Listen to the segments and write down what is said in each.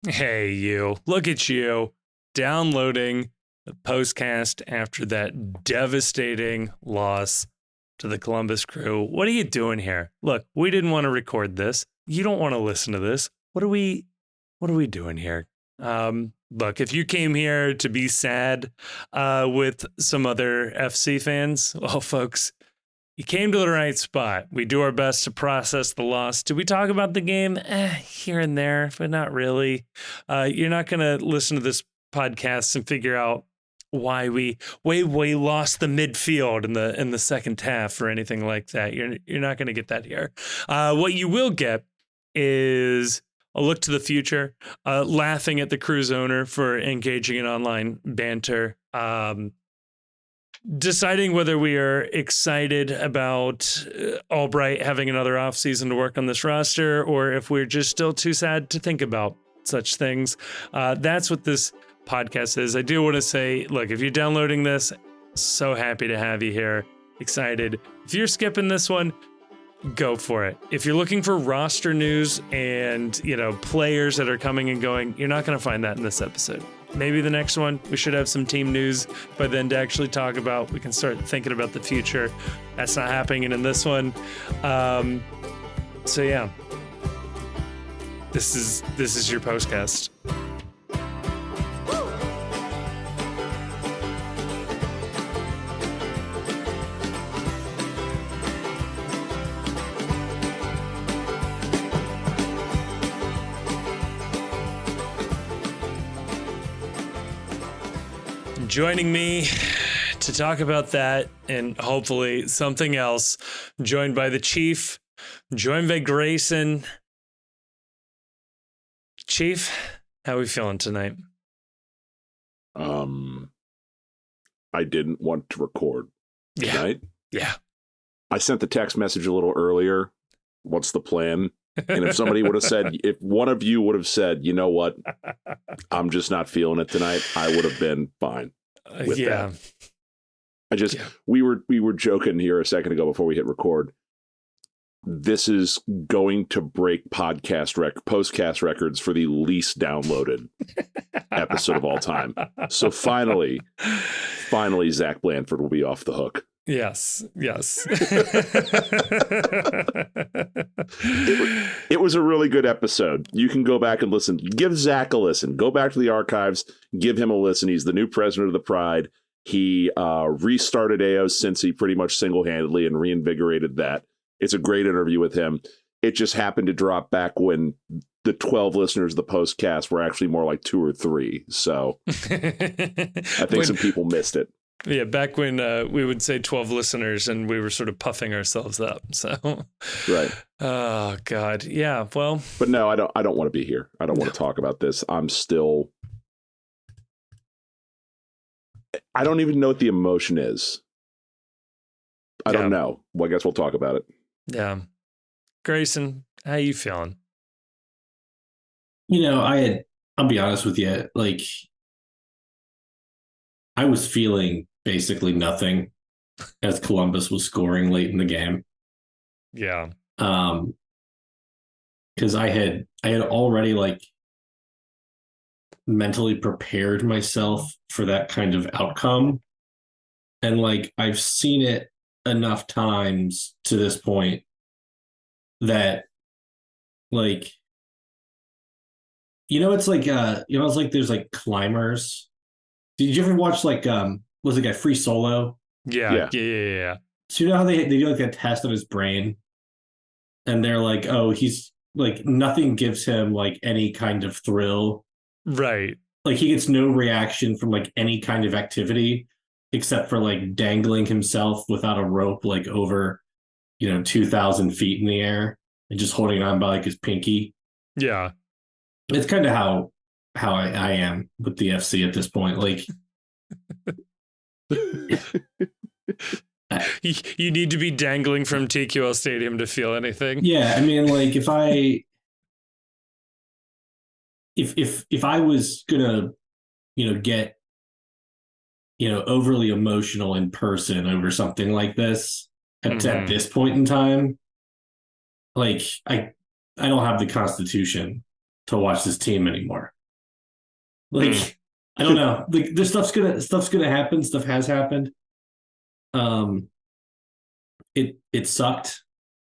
Hey, you. Look at you downloading the postcast after that devastating loss to the Columbus Crew. What are you doing here? Look, we didn't want to record this. You don't want to listen to this. What are we doing here? Look, if you came here to be sad with some other FC fans, well, folks, you came to the right spot. We do our best to process the loss. Do we talk about the game? Here and there, but not really. You're not going to listen to this podcast and figure out why we lost the midfield in the second half or anything like that. You're not going to get that here. What you will get is a look to the future, laughing at the Crew's owner for engaging in online banter, deciding whether we are excited about Albright having another offseason to work on this roster, or if we're just still too sad to think about such things. That's what this podcast is. I do want to say, look, if you're downloading this, so happy to have you here. Excited. If you're skipping this one, go for it. If you're looking for roster news and, players that are coming and going, you're not going to find that in this episode. Maybe the next one, we should have some team news by then to actually talk about. We can start thinking about the future. That's not happening in this one. So yeah, this is your postcast. Joining me to talk about that and hopefully something else, joined by the Chief, joined by Grayson. Chief, how are we feeling tonight? I didn't want to record tonight. Yeah. I sent the text message a little earlier. What's the plan? And if somebody would have said, if one of you would have said, you know what, I'm just not feeling it tonight, I would have been fine with that. We were joking here a second ago before we hit record. This is going to break postcast records for the least downloaded episode of all time. So finally, Zach Blandford will be off the hook. Yes. It was a really good episode. You can go back and listen. Give Zach a listen. Go back to the archives. Give him a listen. He's the new president of the Pride. He restarted AO Cincy pretty much single-handedly and reinvigorated that. It's a great interview with him. It just happened to drop back when the 12 listeners of the postcast were actually more like 2 or 3. So I think some people missed it. Yeah, back when we would say 12 listeners and we were sort of puffing ourselves up. So, right. Oh God, yeah. Well, but no, I don't want to be here. I don't want to talk about this. I don't even know what the emotion is. I don't know. Well, I guess we'll talk about it. Yeah, Grayson, how you feeling? I'll be honest with you, like, I was feeling basically nothing as Columbus was scoring late in the game. Yeah. Because I had already like mentally prepared myself for that kind of outcome. And like I've seen it enough times to this point that like it's like it's like there's like climbers. Did you ever watch like was the guy Free Solo? Yeah. So you know how they do like a test of his brain, and they're like, oh, he's like nothing gives him like any kind of thrill, right? Like he gets no reaction from like any kind of activity except for like dangling himself without a rope like over 2,000 feet in the air and just holding on by like his pinky. Yeah, it's kind of how I am with the FC at this point. Like, you need to be dangling from TQL Stadium to feel anything. Yeah, I mean, like if I was gonna, get, overly emotional in person over something like this at this point in time, like I don't have the constitution to watch this team anymore. Like, I don't know. Like, this stuff's gonna happen. Stuff has happened. Um, it sucked,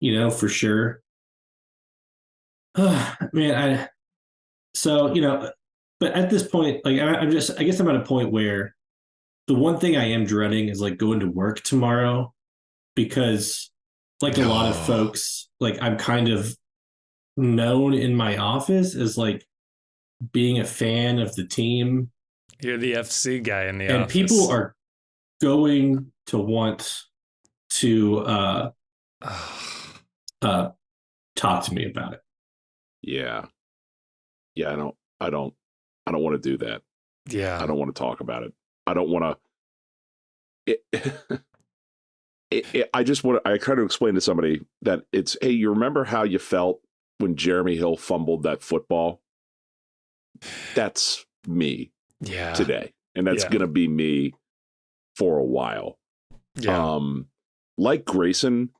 for sure. Man, but at this point, like, I guess I'm at a point where the one thing I am dreading is like going to work tomorrow because, like a lot of folks, like I'm kind of known in my office as like being a fan of the team, You're the FC guy in the and office. people are going to want to talk to me about it. Yeah. Yeah, I don't want to do that. Yeah. I don't want to talk about it. I don't want to I try to explain to somebody that it's, hey, you remember how you felt when Jeremy Hill fumbled that football? That's me today. And that's going to be me for a while. Yeah. Like Grayson,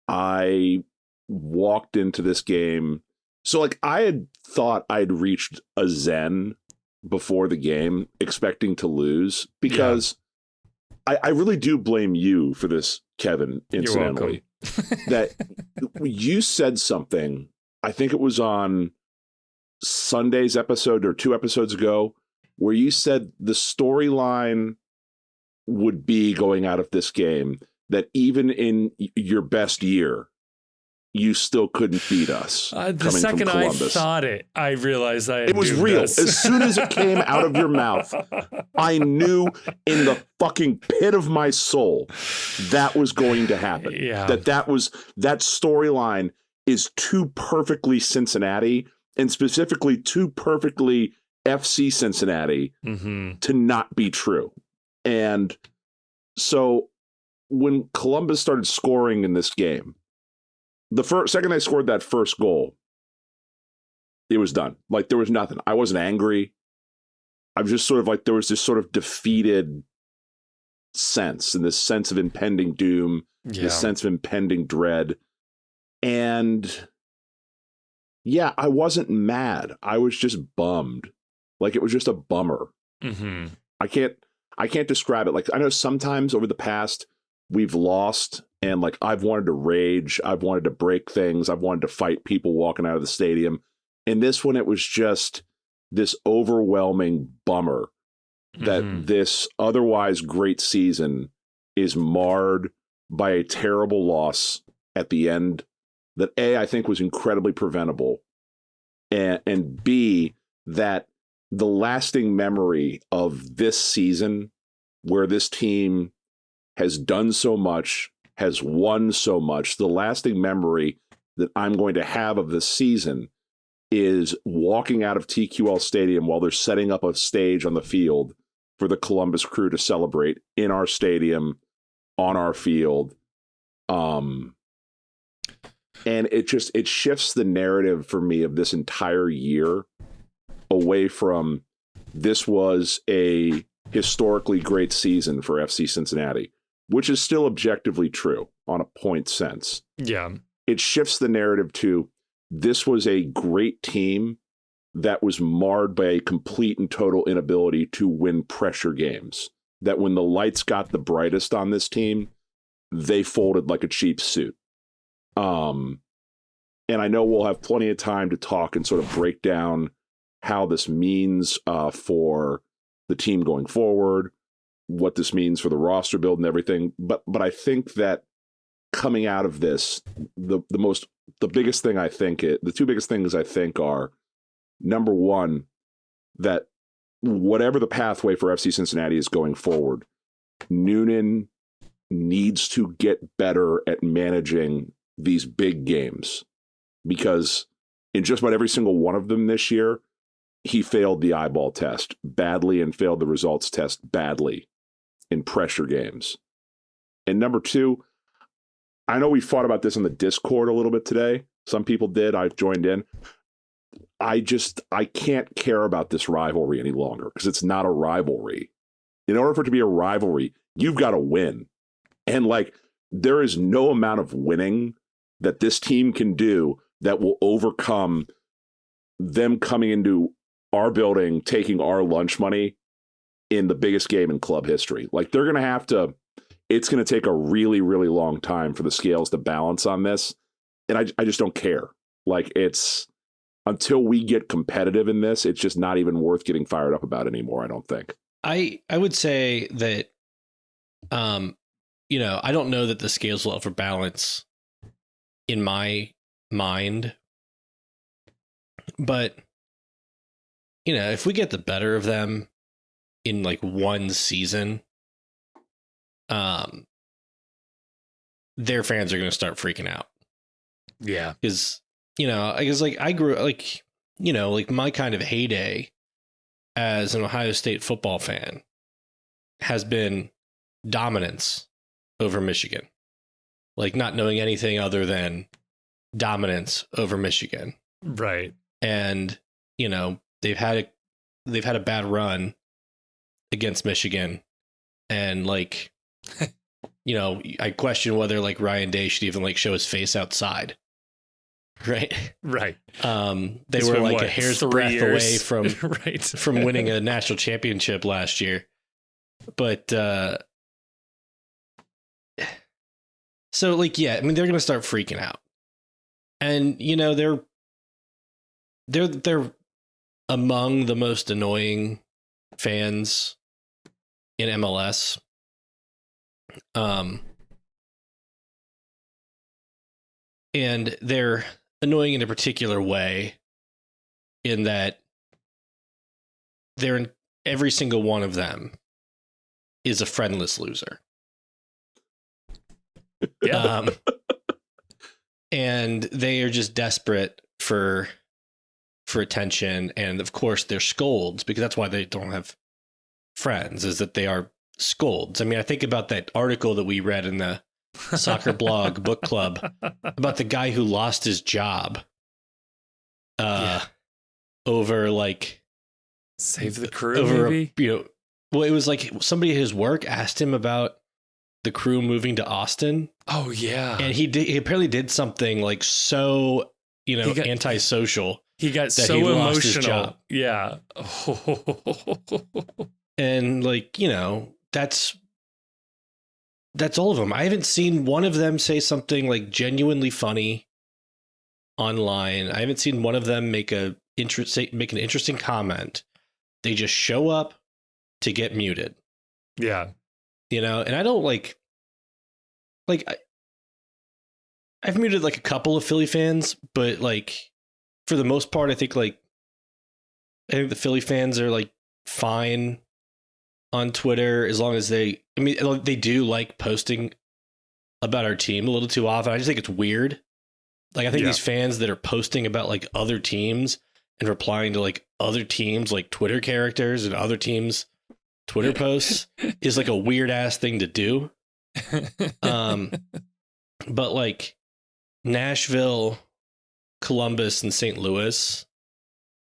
I walked into this game. So like I had thought I'd reached a zen before the game, expecting to lose, because I really do blame you for this, Kevin, incidentally. That you said something, I think it was on Sunday's episode or 2 episodes ago, where you said the storyline would be going out of this game that even in your best year, you still couldn't beat us. The second I thought it, I realized it was real. As soon as it came out of your mouth, I knew in the fucking pit of my soul that was going to happen. Yeah. That storyline is too perfectly Cincinnati, and specifically too perfectly FC Cincinnati to not be true. And so when Columbus started scoring in this game, the second they scored that first goal, it was done. Like, there was nothing. I wasn't angry. I was just sort of like, there was this sort of defeated sense, and this sense of impending doom, this sense of impending dread. And yeah, I wasn't mad. I was just bummed. Like, it was just a bummer. I can't describe it. Like, I know sometimes over the past we've lost, and like I've wanted to rage, I've wanted to break things, I've wanted to fight people walking out of the stadium. And this one, it was just this overwhelming bummer that this otherwise great season is marred by a terrible loss at the end that A, I think was incredibly preventable, and B, that the lasting memory of this season, where this team has done so much, has won so much, the lasting memory that I'm going to have of this season is walking out of TQL Stadium while they're setting up a stage on the field for the Columbus Crew to celebrate in our stadium, on our field. And it shifts the narrative for me of this entire year away from, this was a historically great season for FC Cincinnati, which is still objectively true on a point sense. Yeah. It shifts the narrative to, this was a great team that was marred by a complete and total inability to win pressure games. That when the lights got the brightest on this team, they folded like a cheap suit. And I know we'll have plenty of time to talk and sort of break down how this means for the team going forward, what this means for the roster build and everything. But I think that coming out of this, the biggest thing I think, the two biggest things I think are, number one, that whatever the pathway for FC Cincinnati is going forward, Noonan needs to get better at managing these big games, because in just about every single one of them this year, he failed the eyeball test badly and failed the results test badly in pressure games. And number two, I know we fought about this on the Discord a little bit today. Some people did. I've joined in. I can't care about this rivalry any longer, because it's not a rivalry. In order for it to be a rivalry, you've got to win. And like, there is no amount of winning that this team can do that will overcome them coming into our building taking our lunch money in the biggest game in club history. Like they're going to have to, it's going to take a really, really long time for the scales to balance on this. And I just don't care. Like it's, until we get competitive in this, it's just not even worth getting fired up about anymore, I don't think. I would say that, I don't know that the scales will ever balance in my mind, but, if we get the better of them in like one season, their fans are going to start freaking out. Yeah. Because, I guess like I grew like my kind of heyday as an Ohio State football fan has been dominance over Michigan. Like not knowing anything other than dominance over Michigan. Right. And, they've had a bad run against Michigan. And like, I question whether like Ryan Day should even like show his face outside. Right. Right. They were like a hair's breadth away from right. from winning a national championship last year. But so like, yeah, I mean, they're going to start freaking out. And, they're among the most annoying fans in MLS. And they're annoying in a particular way in that every single one of them is a friendless loser. Yeah. And they are just desperate for attention. And of course they're scolds, because that's why they don't have friends, is that they are scolds. I mean, I think about that article that we read in the Soccer Blog Book Club about the guy who lost his job over like Save the Crew, maybe? Well, it was like somebody at his work asked him about the Crew moving to Austin. Oh yeah. And he apparently did something like so, antisocial. He got that so he emotional. lost his job. Yeah. And like, that's all of them. I haven't seen one of them say something like genuinely funny online. I haven't seen one of them make an interesting comment. They just show up to get muted. Yeah. And I don't I've muted like a couple of Philly fans, but like for the most part, I think the Philly fans are like fine on Twitter as long as they do like posting about our team a little too often. I just think it's weird. Like I think these fans that are posting about like other teams and replying to like other teams like Twitter characters and other teams Twitter posts is like a weird ass thing to do. But like Nashville, Columbus, and St. Louis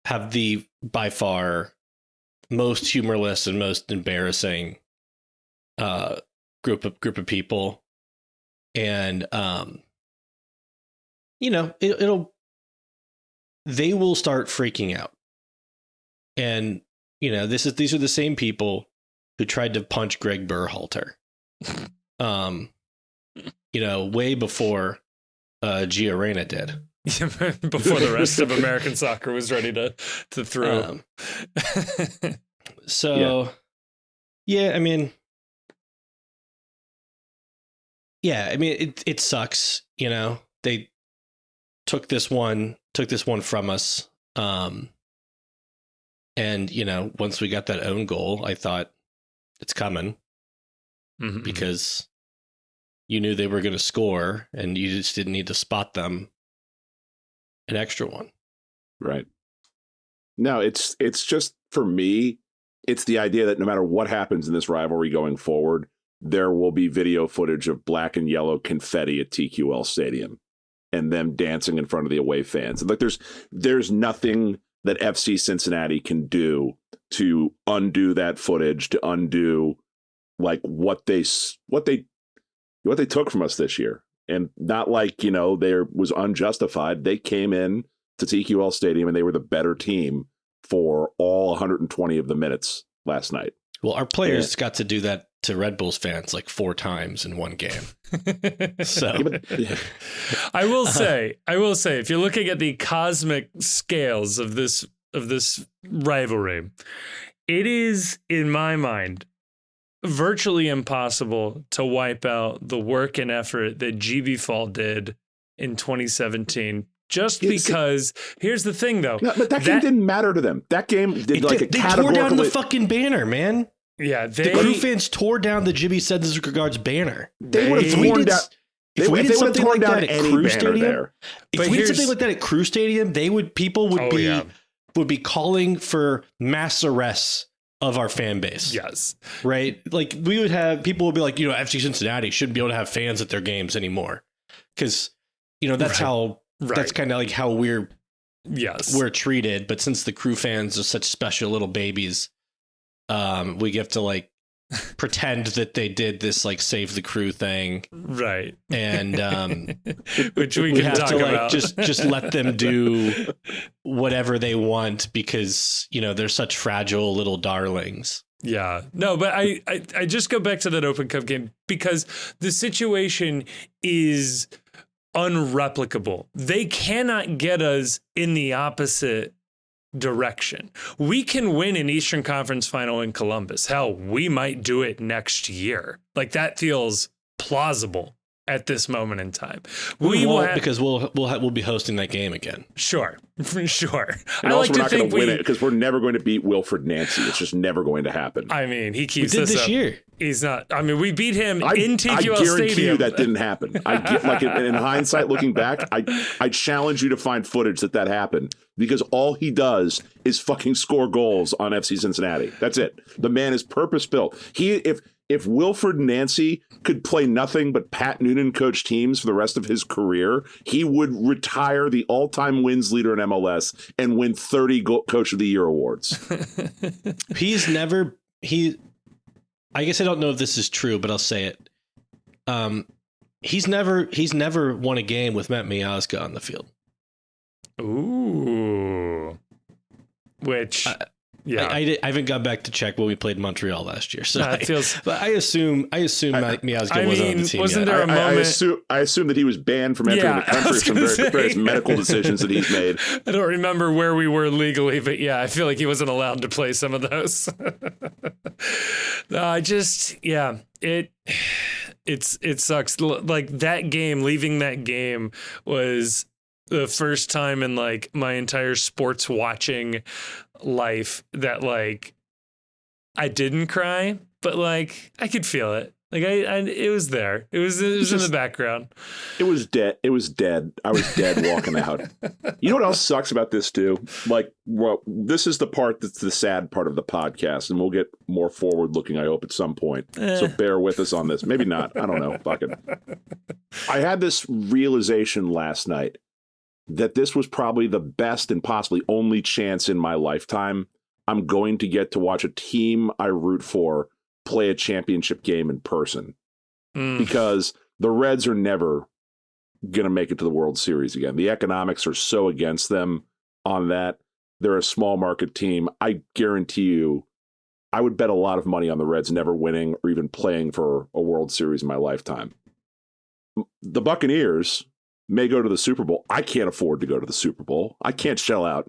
have the by far most humorless and most embarrassing group of people. And they will start freaking out. And these are the same people who tried to punch Greg Berhalter. Way before Giorena did. Before the rest of American soccer was ready to throw. It sucks. They took this one from us. And once we got that own goal, I thought it's coming, because you knew they were going to score and you just didn't need to spot them an extra one. Right. No, it's just, for me, it's the idea that no matter what happens in this rivalry going forward, there will be video footage of black and yellow confetti at TQL Stadium and them dancing in front of the away fans. And like there's nothing that FC Cincinnati can do to undo that footage, to undo like what they took from us this year. And not like, there was unjustified. They came in to TQL Stadium and they were the better team for all 120 of the minutes last night. Well, our players got to do that to Red Bulls fans like 4 times in one game. So I will say, if you're looking at the cosmic scales of this rivalry, it is, in my mind, virtually impossible to wipe out the work and effort that GB Fall did in 2017. Just because, here's the thing, though. No, but that game didn't matter to them. That game did like a they categorical... tore down the fucking banner, man. Yeah, the crew fans tore down the Jibby said this regards banner. They would have torn down... If we did something like that at Crew Stadium, there. If we did something like that at Crew Stadium, people would be calling for mass arrests of our fan base. Yes. Right? Like we would have people would be like, FC Cincinnati shouldn't be able to have fans at their games anymore. Because, that's how that's kind of like how we're treated. But since the Crew fans are such special little babies, we have to like pretend that they did this like save the Crew thing, right? And which we can have talk to about. just let them do whatever they want because they're such fragile little darlings. Yeah, no, but I just go back to that Open Cup game because the situation is unreplicable. They cannot get us in the opposite direction. We can win an Eastern Conference final in Columbus. Hell, we might do it next year. Like that feels plausible at this moment in time. We won't because we'll be hosting that game again. Sure. And also we're not going to win it because we're never going to beat Wilfred Nancy. It's just never going to happen. I mean, he keeps this year. He's not. I mean, we beat him in TQL Stadium. I guarantee you that didn't happen. I get like in hindsight, looking back, I challenge you to find footage that happened because all he does is fucking score goals on FC Cincinnati. That's it. The man is purpose built. If Wilfred Nancy could play nothing but Pat Noonan coach teams for the rest of his career, he would retire the all-time wins leader in MLS and win 30 Coach of the Year awards. I guess I don't know if this is true, but I'll say it. He's never won a game with Matt Miazga on the field. Ooh. Which... yeah, I haven't gone back to check when we played Montreal last year. So but I assume Miazga wasn't on the team. Wasn't yet. there a moment? I assume that he was banned from entering the country from various medical decisions that he's made. I don't remember where we were legally, but yeah, I feel like he wasn't allowed to play some of those. It sucks. Like that game, leaving that game was the first time in like my entire sports watching life that like I didn't cry, but like I could feel it. Like it was there. It was in the background. It was dead. I was dead walking out. You know what else sucks about this too? Like, well, this is the part that's the sad part of the podcast, and we'll get more forward looking, I hope, at some point. So bear with us on this. Maybe not. I don't know. Fuck it. I had this realization last night that this was probably the best and possibly only chance in my lifetime I'm going to get to watch a team I root for play a championship game in person. Because the Reds are never going to make it to the World Series again. The economics are so against them on that. They're a small market team. I guarantee you, I would bet a lot of money on the Reds never winning or even playing for a World Series in my lifetime. The Buccaneers may go to the Super Bowl. I can't afford to go to the Super Bowl. I can't shell out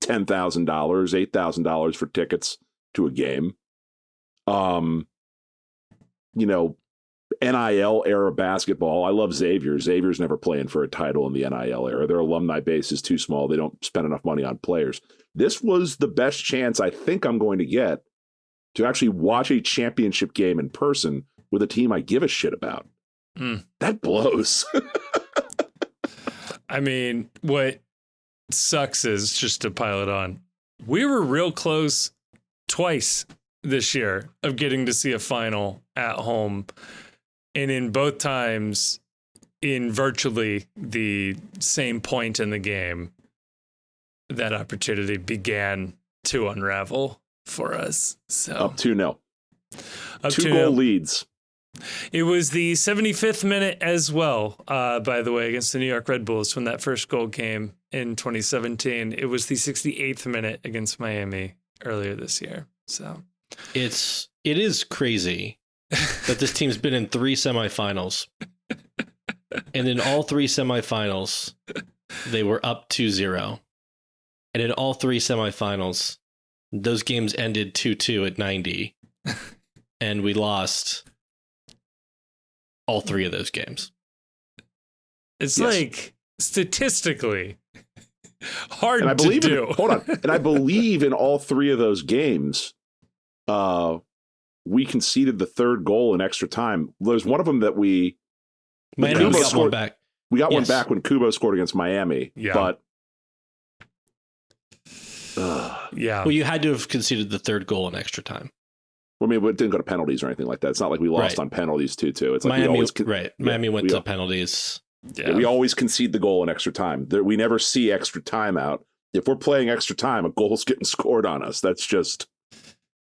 $10,000, $8,000 for tickets to a game. NIL era basketball. I love Xavier. Xavier's never playing for a title in the NIL era. Their alumni base is too small. They don't spend enough money on players. This was the best chance I think I'm going to get to actually watch a championship game in person with a team I give a shit about. That blows. I mean, what sucks is, just to pile it on, we were real close twice this year of getting to see a final at home. And in both times, in virtually the same point in the game, that opportunity began to unravel for us. So up 2-0. Up 2 goal leads. It was the 75th minute as well, by the way, against the New York Red Bulls when that first goal came in 2017. It was the 68th minute against Miami earlier this year. So it is crazy that this team's been in 3 semifinals. And in all 3 semifinals, they were up 2-0. And in all 3 semifinals, those games ended 2-2 at 90. And we lost all 3 of those games. It's like statistically hard and I to believe do. Hold on. And I believe in all 3 of those games, we conceded the 3rd goal in extra time. There's one of them that we got one back. We got one back when Kubo scored against Miami. Yeah. But yeah. Well, you had to have conceded the 3rd goal in extra time. I mean, it didn't go to penalties or anything like that. It's not like we lost on penalties 2-2. It's like Miami went to penalties. Yeah, we always concede the goal in extra time. We never see extra time out. If we're playing extra time, a goal's getting scored on us. That's just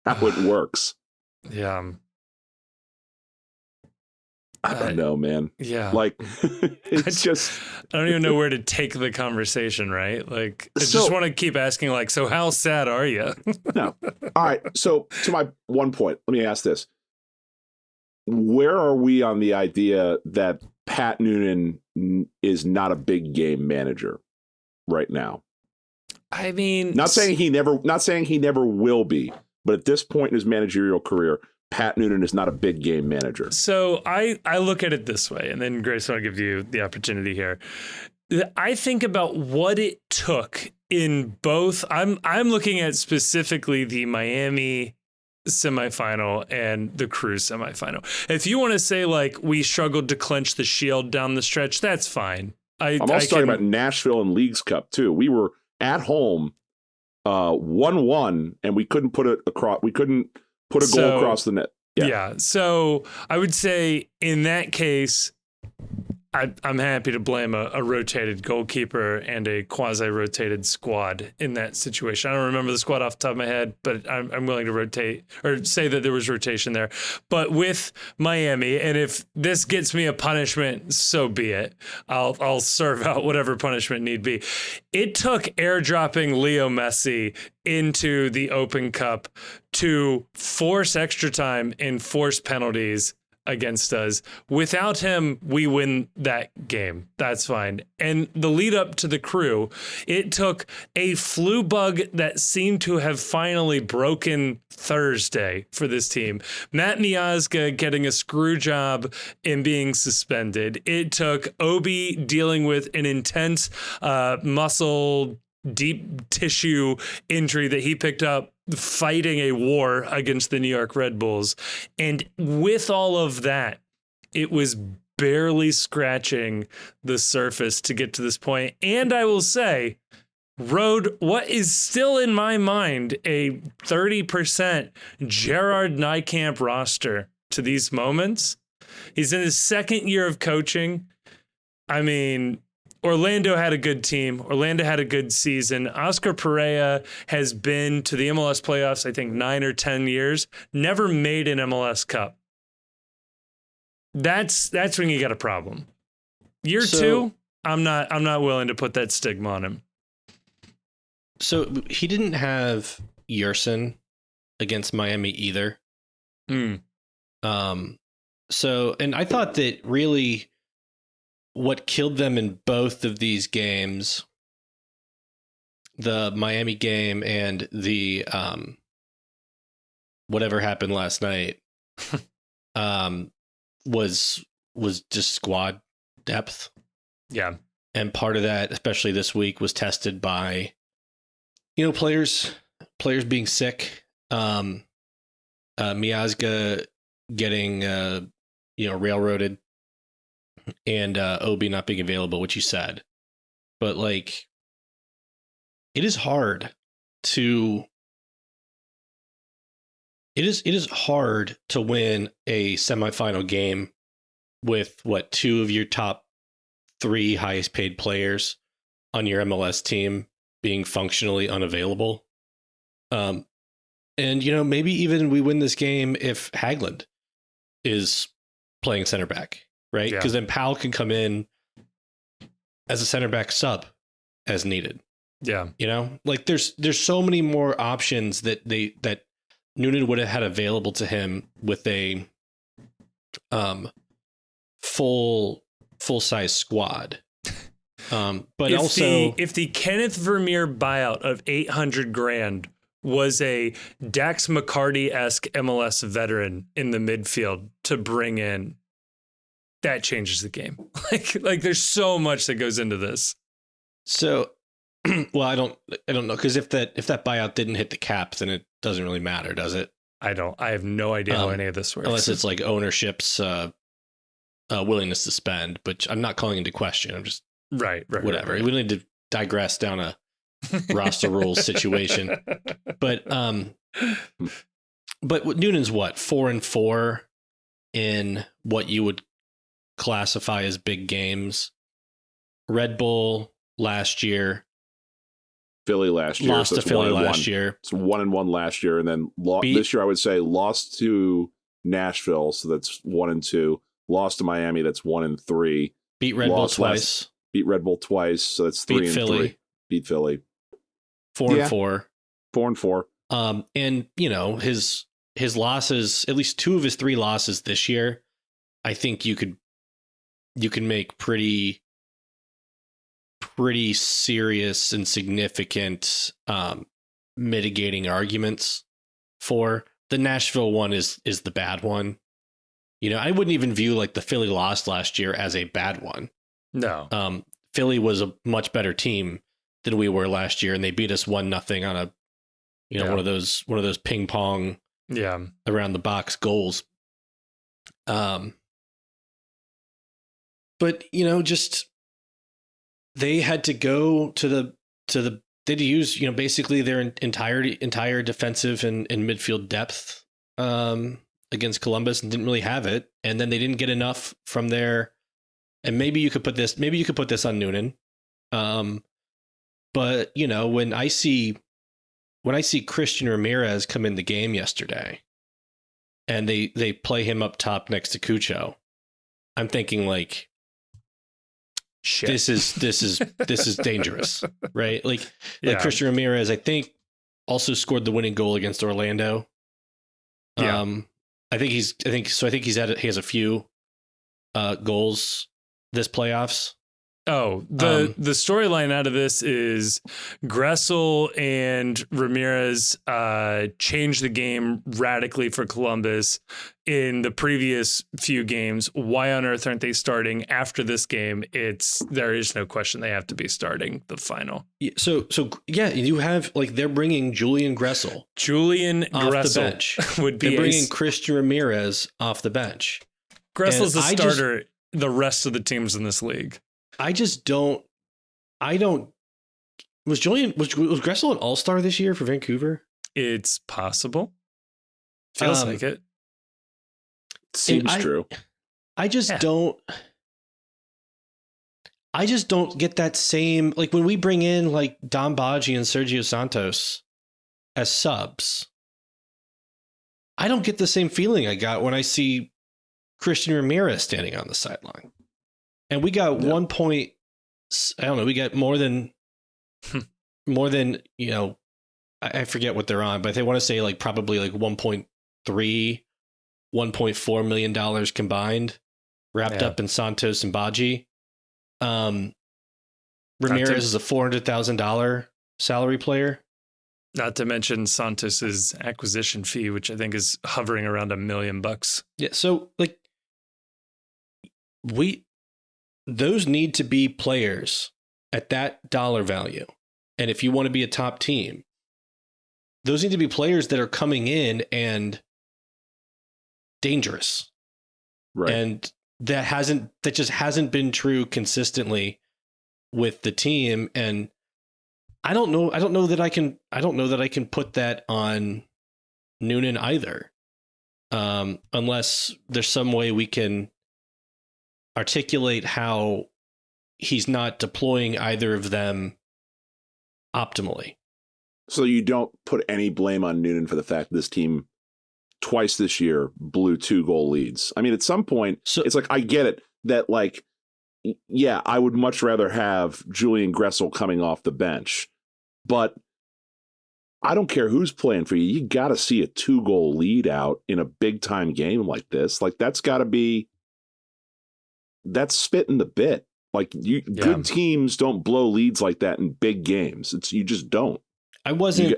how it works. Yeah. I don't know, man. Yeah. Like, it's just... I don't even know where to take the conversation, right? Like, I just want to keep asking, like, so how sad are you? No. All right. So, to my one point, let me ask this. Where are we on the idea that Pat Noonan is not a big game manager right now? I mean... Not saying he never will be, but at this point in his managerial career, Pat Noonan is not a big game manager. So I look at it this way, and then Grayson, I'll give you the opportunity here. I think about what it took in both. I'm looking at specifically the Miami semifinal and the Cruise semifinal. If you want to say like we struggled to clinch the Shield down the stretch, that's fine. I'm also talking about Nashville and Leagues Cup too. We were at home, 1-1, and we couldn't put it across. We couldn't put a goal across the net. Yeah. So I would say in that case, I'm happy to blame a rotated goalkeeper and a quasi-rotated squad in that situation. I don't remember the squad off the top of my head, but I'm willing to rotate or say that there was rotation there. But with Miami, and if this gets me a punishment, so be it. I'll serve out whatever punishment need be. It took airdropping Leo Messi into the Open Cup to force extra time and force penalties against us. Without him, we win that game. That's fine. And the lead up to the Crew, it took a flu bug that seemed to have finally broken Thursday for this team. Matt Miazga getting a screw job and being suspended. It took Obi dealing with an intense muscle deep tissue injury that he picked up fighting a war against the New York Red Bulls. And with all of that, it was barely scratching the surface to get to this point. And I will say, rode what is still in my mind a 30% Gerard Niekamp roster to these moments. He's in his 2nd year of coaching. I mean, Orlando had a good team. Orlando had a good season. Oscar Pereira has been to the MLS playoffs, I think 9 or 10 years, never made an MLS Cup. That's when you got a problem. Year 2, I'm not willing to put that stigma on him. So he didn't have Yerson against Miami either. So, and I thought that really what killed them in both of these games, the Miami game and the whatever happened last night, was just squad depth. Yeah. And part of that, especially this week, was tested by, players being sick. Miazga getting, railroaded, and Obi not being available, which you said. But like, it is hard to win a semifinal game with 2 of your top 3 highest paid players on your MLS team being functionally unavailable. And maybe even we win this game if Hagland is playing center back, right? Because then Powell can come in as a center back sub as needed. Yeah. You know, like there's so many more options that Noonan would have had available to him with a full size squad. But if the Kenneth Vermeer buyout of $800,000 was a Dax McCarty-esque MLS veteran in the midfield to bring in, that changes the game. Like there's so much that goes into this. So, well, I don't know, because if that buyout didn't hit the cap, then it doesn't really matter, does it? I have no idea how any of this works. Unless it's like ownership's willingness to spend, but I'm not calling into question. I'm just right. Whatever. Right. We don't need to digress down a roster rules situation. But Noonan's what, 4-4 in what you would classify as big games. Red Bull last year. Philly last year. Lost to Philly last year. It's 1-1 last year, and then this year I would say lost to Nashville, so that's 1-2. Lost to Miami, that's 1-3. Beat Red Bull twice. Beat Red Bull twice, so that's 3-3. Beat Philly. 4-4. 4-4. And you know, his losses, at least 2 of his 3 losses this year, I think you can make pretty serious and significant mitigating arguments for. The Nashville one is the bad one. You know, I wouldn't even view like the Philly loss last year as a bad one. No. Philly was a much better team than we were last year, and they beat us 1-0 on a, you know, one of those ping pong around the box goals. But you know, just they had to go to the they had to use, you know, basically their entire defensive and midfield depth against Columbus, and didn't really have it. And then they didn't get enough from there. And maybe you could put this on Noonan. But you know, when I see Christian Ramirez come in the game yesterday and they play him up top next to Cucho, I'm thinking like, shit. This is dangerous, right? Like Christian Ramirez, I think, also scored the winning goal against Orlando. I think he has a few goals this playoffs. Oh, the storyline out of this is Gressel and Ramirez changed the game radically for Columbus in the previous few games. Why on earth aren't they starting after this game? There is no question they have to be starting the final. So you have, like, they're bringing Julian Gressel off the bench. They're bringing Christian Ramirez off the bench. Gressel's the starter. The rest of the teams in this league. Was Gressel an all-star this year for Vancouver? It's possible. Feels like it. Seems true. I just don't get that same, like, when we bring in like Dom Badji and Sergio Santos as subs, I don't get the same feeling I got when I see Christian Ramirez standing on the sideline. And we got 1 point, I don't know, we got more than, you know, I forget what they're on, but they want to say like probably like 1.3, $1.4 million combined, wrapped up in Santos and Badji. Ramirez is a $400,000 salary player. Not to mention Santos's acquisition fee, which I think is hovering around $1 million. Yeah, so like those need to be players at that dollar value. And if you want to be a top team, those need to be players that are coming in and dangerous. Right. And that just hasn't been true consistently with the team. And I don't know that I can put that on Noonan either. Unless there's some way we can articulate how he's not deploying either of them optimally. So you don't put any blame on Noonan for the fact this team twice this year blew 2-goal leads. I mean, at some point, So- it's like, I get it that, like, yeah, I would much rather have Julian Gressel coming off the bench, but I don't care who's playing for you. You got to see a 2-goal lead out in a big time game like this. Like, that's spit in the bit. Like, good teams don't blow leads like that in big games. You just don't. I wasn't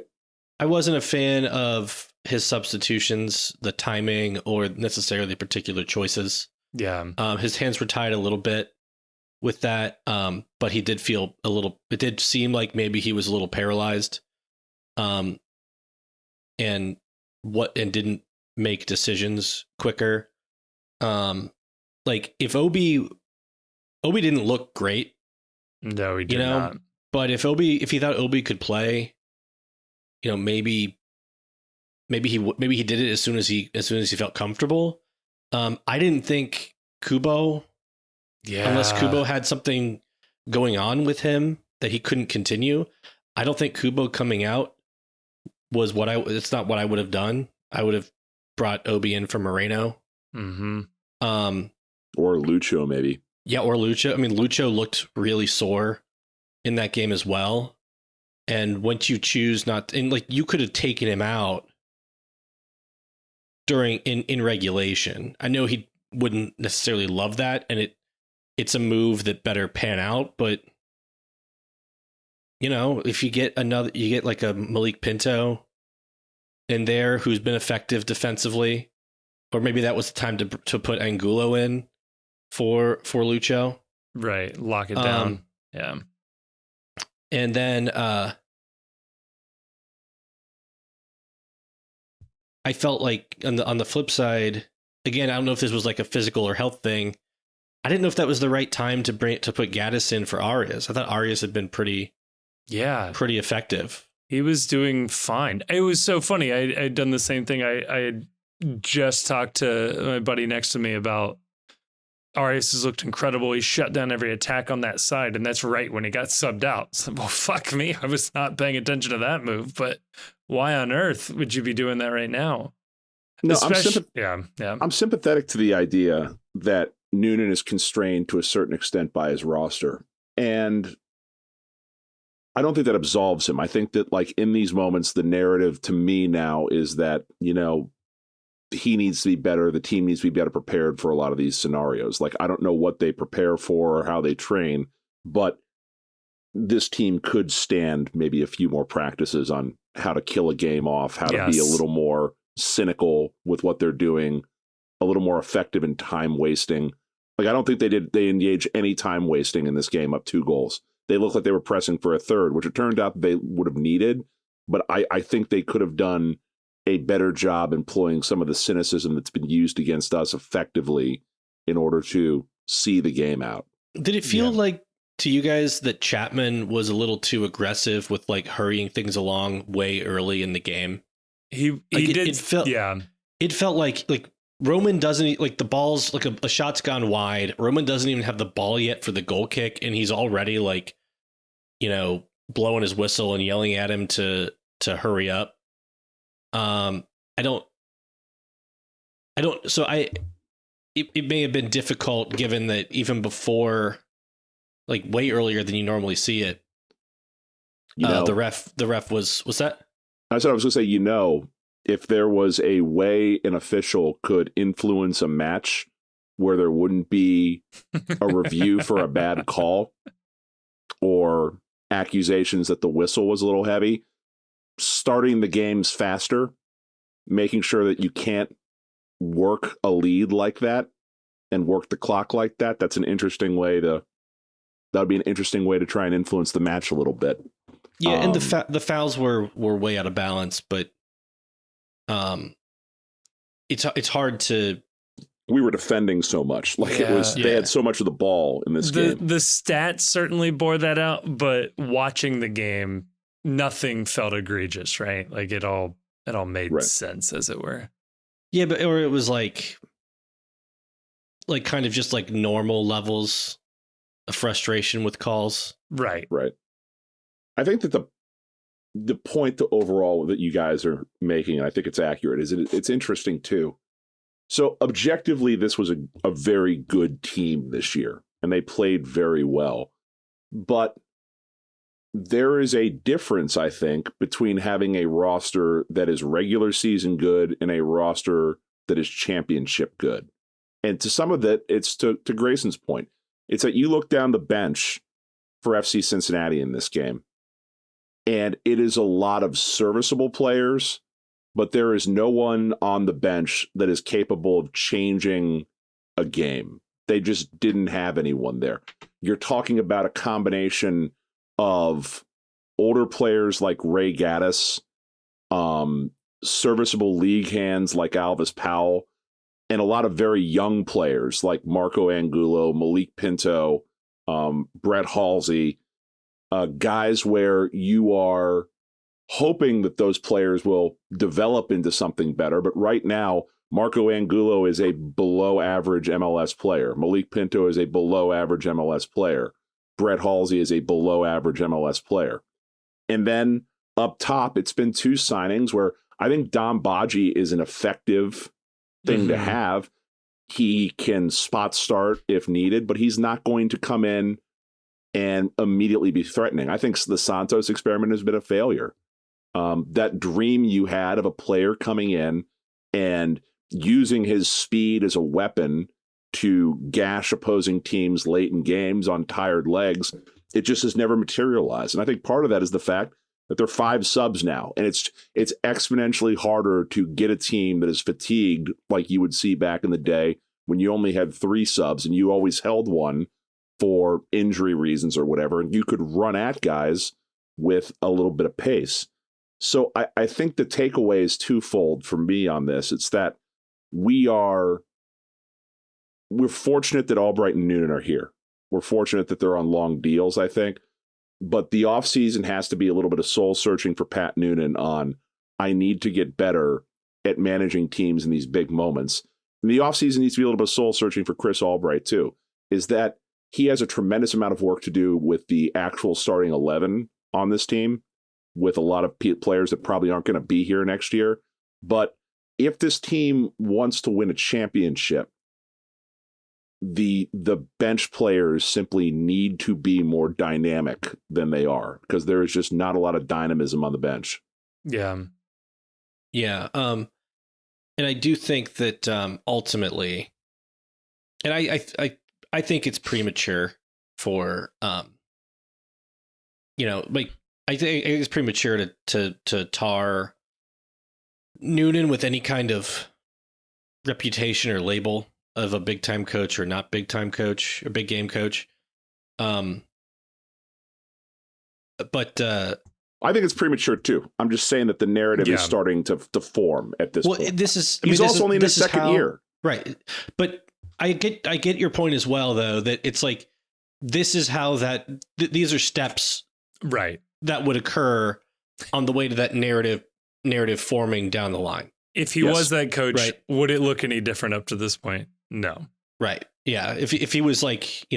a fan of his substitutions, the timing, or necessarily particular choices. Yeah. His hands were tied a little bit with that, but he did feel it did seem like maybe he was a little paralyzed, and didn't make decisions quicker. Like, if Obi didn't look great. No, he did not. But if he thought Obi could play, maybe he did it as soon as he felt comfortable. I didn't think Kubo, unless Kubo had something going on with him that he couldn't continue. I don't think Kubo coming out was it's not what I would have done. I would have brought Obi in for Moreno. Mm-hmm. Or Lucho, maybe. Yeah, or Lucho. I mean, Lucho looked really sore in that game as well. And once you choose not, and like, you could have taken him out in regulation. I know he wouldn't necessarily love that, and it's a move that better pan out. But if you get like a Malik Pinto in there who's been effective defensively, or maybe that was the time to put Angulo in for Lucho. Right. Lock it down. Yeah. And then I felt like on the flip side, again, I don't know if this was like a physical or health thing. I didn't know if that was the right time to put Gaddis in for Arias. I thought Arias had been pretty effective. He was doing fine. It was so funny. I had done the same thing. I had just talked to my buddy next to me about Arias has looked incredible. He shut down every attack on that side, and that's right when he got subbed out. So, well, fuck me. I was not paying attention to that move, but why on earth would you be doing that right now? No, I'm I'm sympathetic to the idea that Noonan is constrained to a certain extent by his roster. And I don't think that absolves him. I think that, like, in these moments, the narrative to me now is that, he needs to be better. The team needs to be better prepared for a lot of these scenarios. Like, I don't know what they prepare for or how they train, but this team could stand maybe a few more practices on how to kill a game off, how to be a little more cynical with what they're doing, a little more effective in time wasting. Like, I don't think they engaged any time wasting in this game up 2 goals. They looked like they were pressing for a third, which it turned out they would have needed. But I think they could have done a better job employing some of the cynicism that's been used against us effectively in order to see the game out. Did it feel like to you guys that Chapman was a little too aggressive with like hurrying things along way early in the game? He did. It felt like Roman doesn't, like, the ball's like a shot's gone wide. Roman doesn't even have the ball yet for the goal kick, and he's already like, blowing his whistle and yelling at him to hurry up. It may have been difficult given that even before, like, way earlier than you normally see it, the ref was that? I said I was going to say, if there was a way an official could influence a match where there wouldn't be a review for a bad call or accusations that the whistle was a little heavy, starting the games faster, making sure that you can't work a lead like that and work the clock like that. That would be an interesting way to try and influence the match a little bit. Yeah. And the fouls were way out of balance, but it's hard to. We were defending so much. Like, they had so much of the ball in this game. The stats certainly bore that out, but watching the game, nothing felt egregious, right? Like, it all made sense, as it were. Yeah, or it was like kind of just like normal levels of frustration with calls. Right. I think that the point to overall that you guys are making, and I think it's accurate, is it's interesting too. So objectively, this was a very good team this year, and they played very well. But there is a difference, I think, between having a roster that is regular season good and a roster that is championship good. And to some of that, it's to Grayson's point. It's that you look down the bench for FC Cincinnati in this game, and it is a lot of serviceable players, but there is no one on the bench that is capable of changing a game. They just didn't have anyone there. You're talking about a combination of older players like Ray Gaddis, serviceable league hands like Alvis Powell, and a lot of very young players like Marco Angulo, Malik Pinto, Brett Halsey, guys where you are hoping that those players will develop into something better. But right now, Marco Angulo is a below average MLS player. Malik Pinto is a below average MLS player. Brett Halsey is a below average MLS player. And then up top, it's been two signings where I think Dom Badji is an effective thing to have. He can spot start if needed, but he's not going to come in and immediately be threatening. I think the Santos experiment has been a failure. That dream you had of a player coming in and using his speed as a weapon to gash opposing teams late in games on tired legs, it just has never materialized. And I think part of that is the fact that there are 5 subs now, and it's exponentially harder to get a team that is fatigued like you would see back in the day when you only had 3 subs and you always held one for injury reasons or whatever, and you could run at guys with a little bit of pace. So I think the takeaway is twofold for me on this. It's that we're fortunate that Albright and Noonan are here. We're fortunate that they're on long deals, I think. But the offseason has to be a little bit of soul searching for Pat Noonan on, I need to get better at managing teams in these big moments. And the offseason needs to be a little bit of soul searching for Chris Albright too, is that he has a tremendous amount of work to do with the actual starting 11 on this team, with a lot of players that probably aren't going to be here next year. But if this team wants to win a championship, the bench players simply need to be more dynamic than they are, because there is just not a lot of dynamism on the bench. Yeah. Yeah. And I do think that ultimately, and I think it's premature for, like, I think it's premature to tar Noonan with any kind of reputation or label of a big time coach or not big time coach or big game coach. But I think it's premature too. I'm just saying that the narrative is starting to form at this point. He's also only in his second year. Right. But I get your point as well, though, that it's like, this is how these are steps, right, that would occur on the way to that narrative forming down the line. If he was that coach, would it look any different up to this point? No. Right. Yeah. If he was like,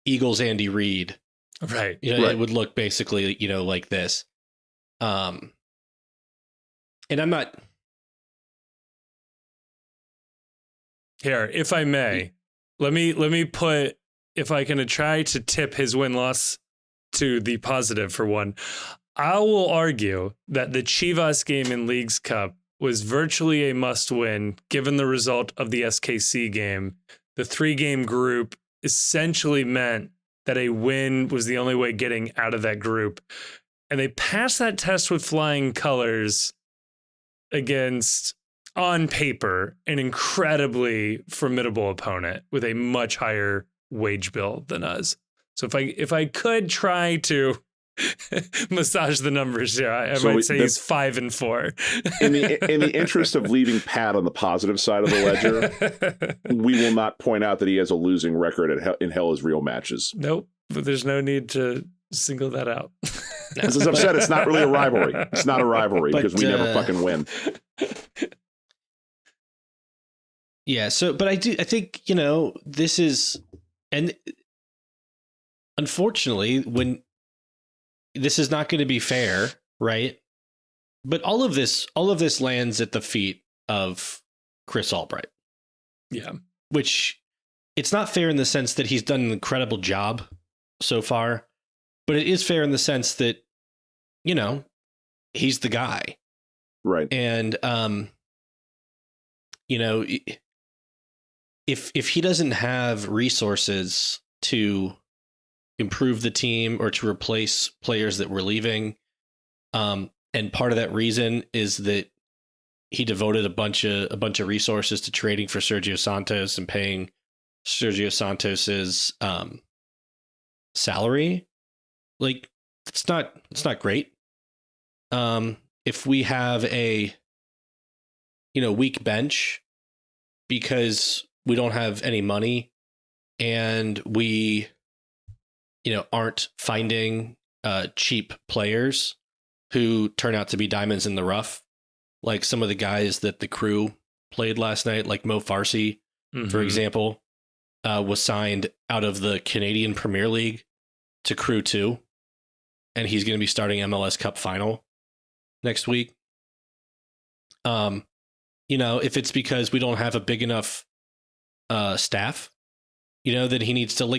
Eagles Andy Reid, right. It would look basically, like this. And I'm not. Here, if I may, let me put, if I can try to tip his win-loss to the positive for one, I will argue that the Chivas game in Leagues Cup was virtually a must-win, given the result of the SKC game. The 3-game group essentially meant that a win was the only way getting out of that group. And they passed that test with flying colors against, on paper, an incredibly formidable opponent with a much higher wage bill than us. So if I could try to massage the numbers here, I might say he's 5-4. In the interest of leaving Pat on the positive side of the ledger, we will not point out that he has a losing record in Hell is Real matches. Nope, but there's no need to single that out. As I've said, it's not really a rivalry. It's not a rivalry because we never fucking win. Yeah. So, but I think, this is, and unfortunately, when this is not going to be fair right? But all of this lands at the feet of Chris Albright. Yeah. Which it's not fair in the sense that he's done an incredible job so far, but it is fair in the sense that, you know, he's the guy. Right. And, you know, if he doesn't have resources to improve the team or to replace players that were leaving, and part of that reason is that he devoted a bunch of resources to trading for Sergio Santos and paying Sergio Santos's salary. Like, it's not great. If we have a, you know, weak bench because we don't have any money and we, you know, aren't finding cheap players who turn out to be diamonds in the rough, like some of the guys that the Crew played last night, like Mo Farsi, for example, was signed out of the Canadian Premier League to Crew 2, and he's going to be starting MLS Cup final next week. You know, if it's because we don't have a big enough staff, you know, that he needs to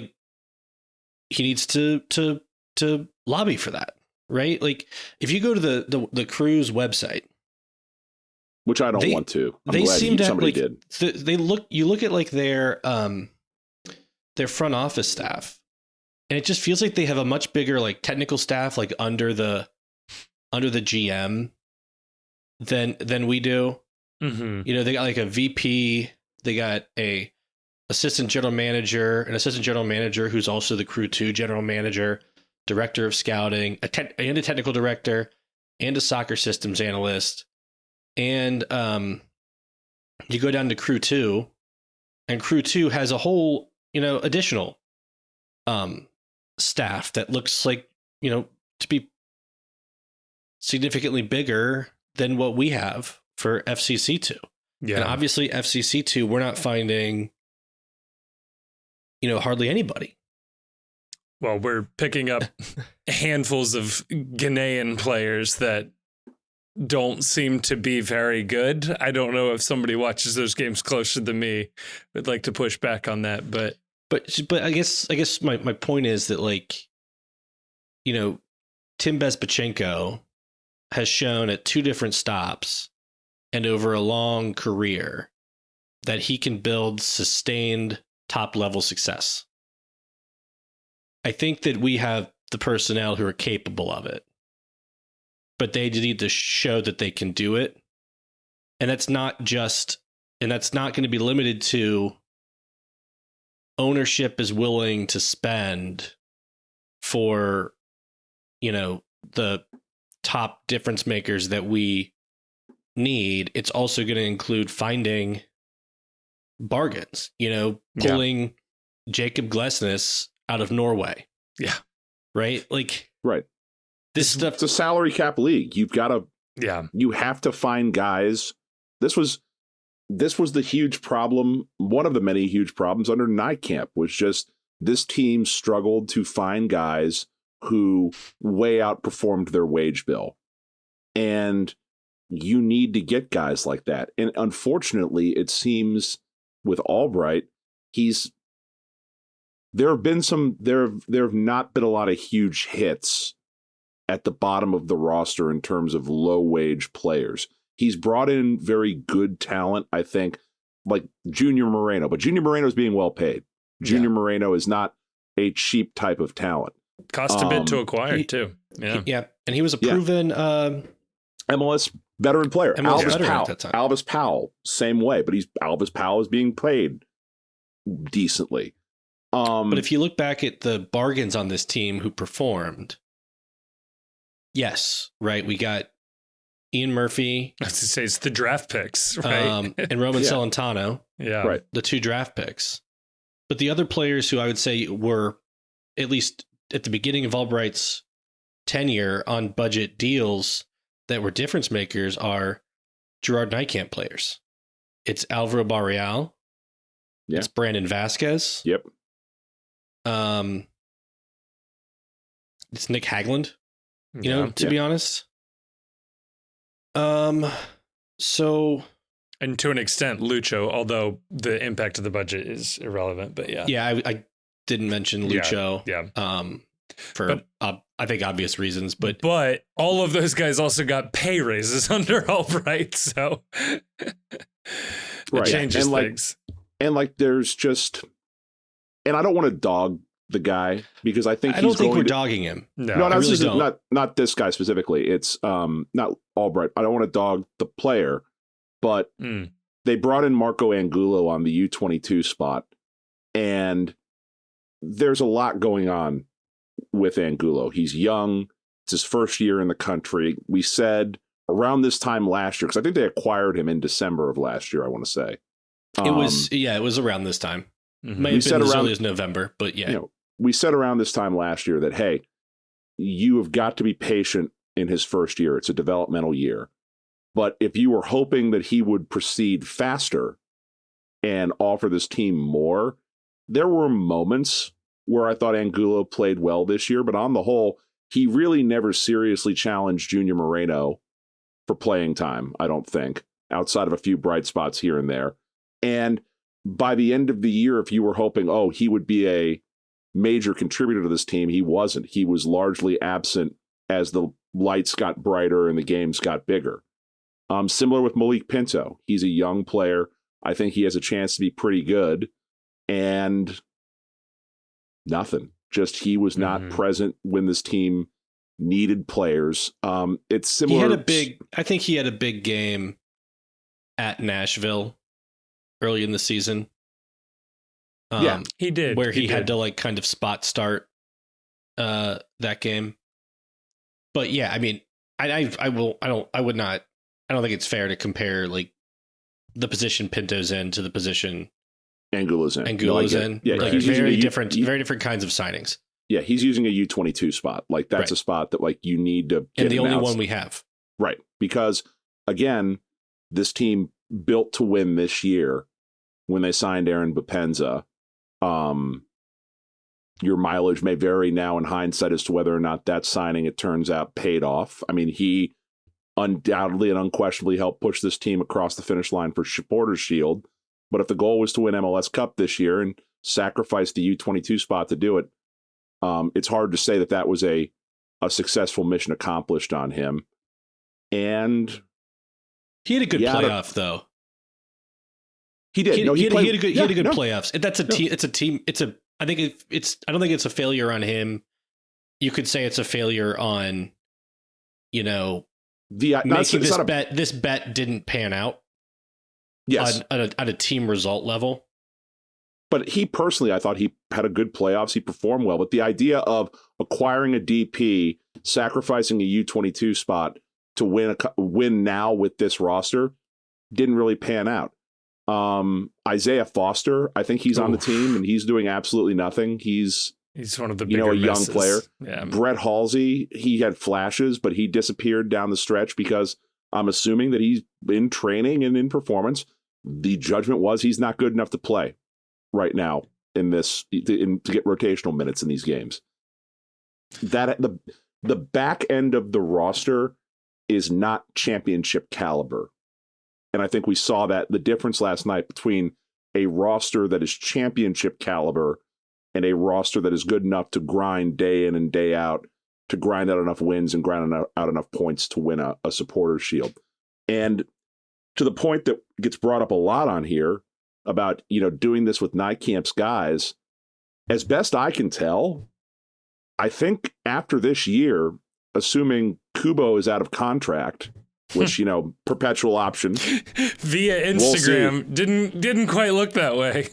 lobby for that, right? Like, if you go to the Crew's website, which I don't want to. I'm they glad seem to have, somebody like, did. You look at like their front office staff, and it just feels like they have a much bigger like technical staff, like under the GM than we do. You know, they got like a VP, they got a assistant general manager, an assistant general manager who's also the Crew 2 general manager, director of scouting, and a technical director, and a soccer systems analyst. And you go down to Crew 2, and Crew 2 has a whole, you know, additional staff that looks like, you know, to be significantly bigger than what we have for FCC2. Yeah. And obviously FCC2, we're not finding, you know, hardly anybody. Well, we're picking up handfuls of Ghanaian players that don't seem to be very good. I don't know if somebody watches those games closer than me would like to push back on that, but I guess my point is that, like, you know, Tim Bezpachenko has shown at 2 different stops and over a long career that he can build sustained top level success. I think that we have the personnel who are capable of it, but they need to show that they can do it. And that's not going to be limited to ownership is willing to spend for, you know, the top difference makers that we need. It's also going to include finding bargains, you know, pulling Jacob Glesnes out of Norway. Yeah. Right? Like, right. This stuff. It's a salary cap league. You have to find guys. This was the huge problem. One of the many huge problems under Nijkamp was just this team struggled to find guys who way outperformed their wage bill. And you need to get guys like that. And unfortunately, it seems with Albright, there have not been a lot of huge hits at the bottom of the roster in terms of low wage players. He's brought in very good talent, I think, like Junior Moreno, but Junior Moreno is being well paid. Junior Moreno is not a cheap type of talent. Cost a bit to acquire too. Yeah. And he was a proven MLS veteran player. Alvis Powell, same way, but Alvis Powell is being paid decently. But if you look back at the bargains on this team who performed, yes, right, we got Ian Murphy. I was to say it's the draft picks, right? And Roman Celentano. Yeah. Right. The 2 draft picks. But the other players who I would say were, at least at the beginning of Albright's tenure, on budget deals that were difference makers are Gerard Nijkamp players. It's Alvaro Barreal. Yeah. It's Brandon Vasquez. Yep. It's Nick Hagland, you know, to be honest. So And to an extent, Lucho, although the impact of the budget is irrelevant, but yeah. yeah, I didn't mention Lucho. Yeah. For I think obvious reasons, but all of those guys also got pay raises under Albright, so it changes things. And like, there's just, and I don't want to dog the guy because I think I don't think we're dogging him. No, I really don't. Not this guy specifically. It's not Albright. I don't want to dog the player, but they brought in Marco Angulo on the U22 spot, and there's a lot going on with Angulo. He's young. It's his first year in the country. We said around this time last year, because I think they acquired him in December of last year, I want to say. It was around this time. May have been as early as November, but yeah. You know, we said around this time last year that, hey, you have got to be patient in his first year. It's a developmental year. But if you were hoping that he would proceed faster and offer this team more, there were moments where I thought Angulo played well this year, but on the whole, he really never seriously challenged Junior Moreno for playing time, I don't think, outside of a few bright spots here and there. And by the end of the year, if you were hoping, oh, he would be a major contributor to this team, he wasn't. He was largely absent as the lights got brighter and the games got bigger. Similar with Malik Pinto. He's a young player. I think he has a chance to be pretty good. And nothing. Just he was not present when this team needed players. It's similar. I think he had a big game at Nashville early in the season. Yeah, he did. Where he had to like kind of spot start that game. But yeah, I mean, I don't think it's fair to compare like the position Pinto's in to the position Angulo's in. Yeah, like very different kinds of signings. Yeah, he's using a U22 spot. Like that's a spot that like you need to get. And the only one we have. Right. Because again, this team built to win this year when they signed Aaron Bopenza. Your mileage may vary now in hindsight as to whether or not that signing, it turns out, paid off. I mean, he undoubtedly and unquestionably helped push this team across the finish line for Supporters Shield. But if the goal was to win MLS Cup this year and sacrifice the U22 spot to do it, it's hard to say that that was a successful mission accomplished on him. And he had a good playoff, though. He did. He had a good playoffs. That's a team. It's a team. I don't think it's a failure on him. You could say it's a failure on, making this bet didn't pan out. Yes, at a team result level. But he personally, I thought he had a good playoffs. He performed well. But the idea of acquiring a DP, sacrificing a U22 spot to win now with this roster didn't really pan out. Isaiah Foster, I think he's on the team and he's doing absolutely nothing. He's one of the bigger a young misses. player. Yeah. Brett Halsey, he had flashes, but he disappeared down the stretch because I'm assuming that he's in training and in performance. The judgment was he's not good enough to play right now in this to get rotational minutes in these games. That the back end of the roster is not championship caliber. And I think we saw that the difference last night between a roster that is championship caliber and a roster that is good enough to grind day in and day out, to grind out enough wins and grind out enough points to win a Supporters Shield. And to the point that gets brought up a lot on here about, doing this with Nykamp's guys, as best I can tell, I think after this year, assuming Kubo is out of contract, which, perpetual option via Instagram, didn't quite look that way.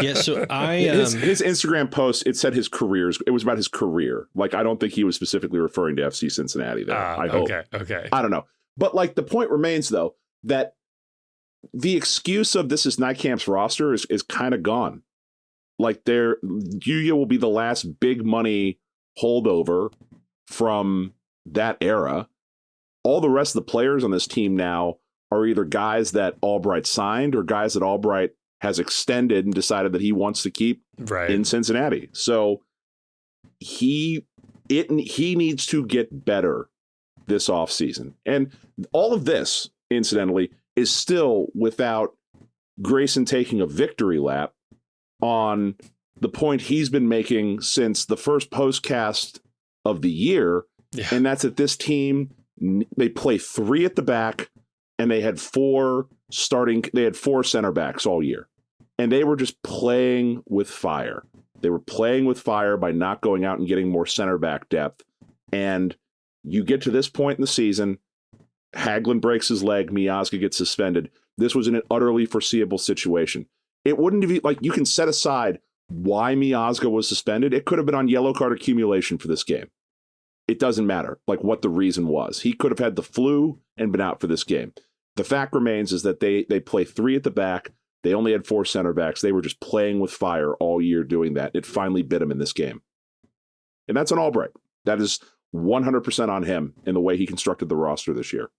Yeah, so his Instagram post, it said it was about his career. Like, I don't think he was specifically referring to FC Cincinnati there. I hope. Okay. I don't know. But like the point remains though, that the excuse of this is Nykamp's roster is kind of gone. Like Yuya will be the last big money holdover from that era. All the rest of the players on this team now are either guys that Albright signed or guys that Albright has extended and decided that he wants to keep in Cincinnati. So he needs to get better this offseason. And all of this, incidentally, is still without Grayson taking a victory lap on the point he's been making since the first postcast of the year. Yeah. And that's that this team, they play 3 at the back, and they had 4 center backs all year. And they were just playing with fire. They were playing with fire by not going out and getting more center back depth. And you get to this point in the season, Hagelin breaks his leg, Miazga gets suspended. This was an utterly foreseeable situation. It wouldn't be like, you can set aside why Miazga was suspended. It could have been on yellow card accumulation for this game. It doesn't matter like what the reason was. He could have had the flu and been out for this game. The fact remains is that they play 3 at the back. They only had 4 center backs. They were just playing with fire all year doing that. It finally bit him in this game. And that's on Albright. That is 100% on him in the way he constructed the roster this year.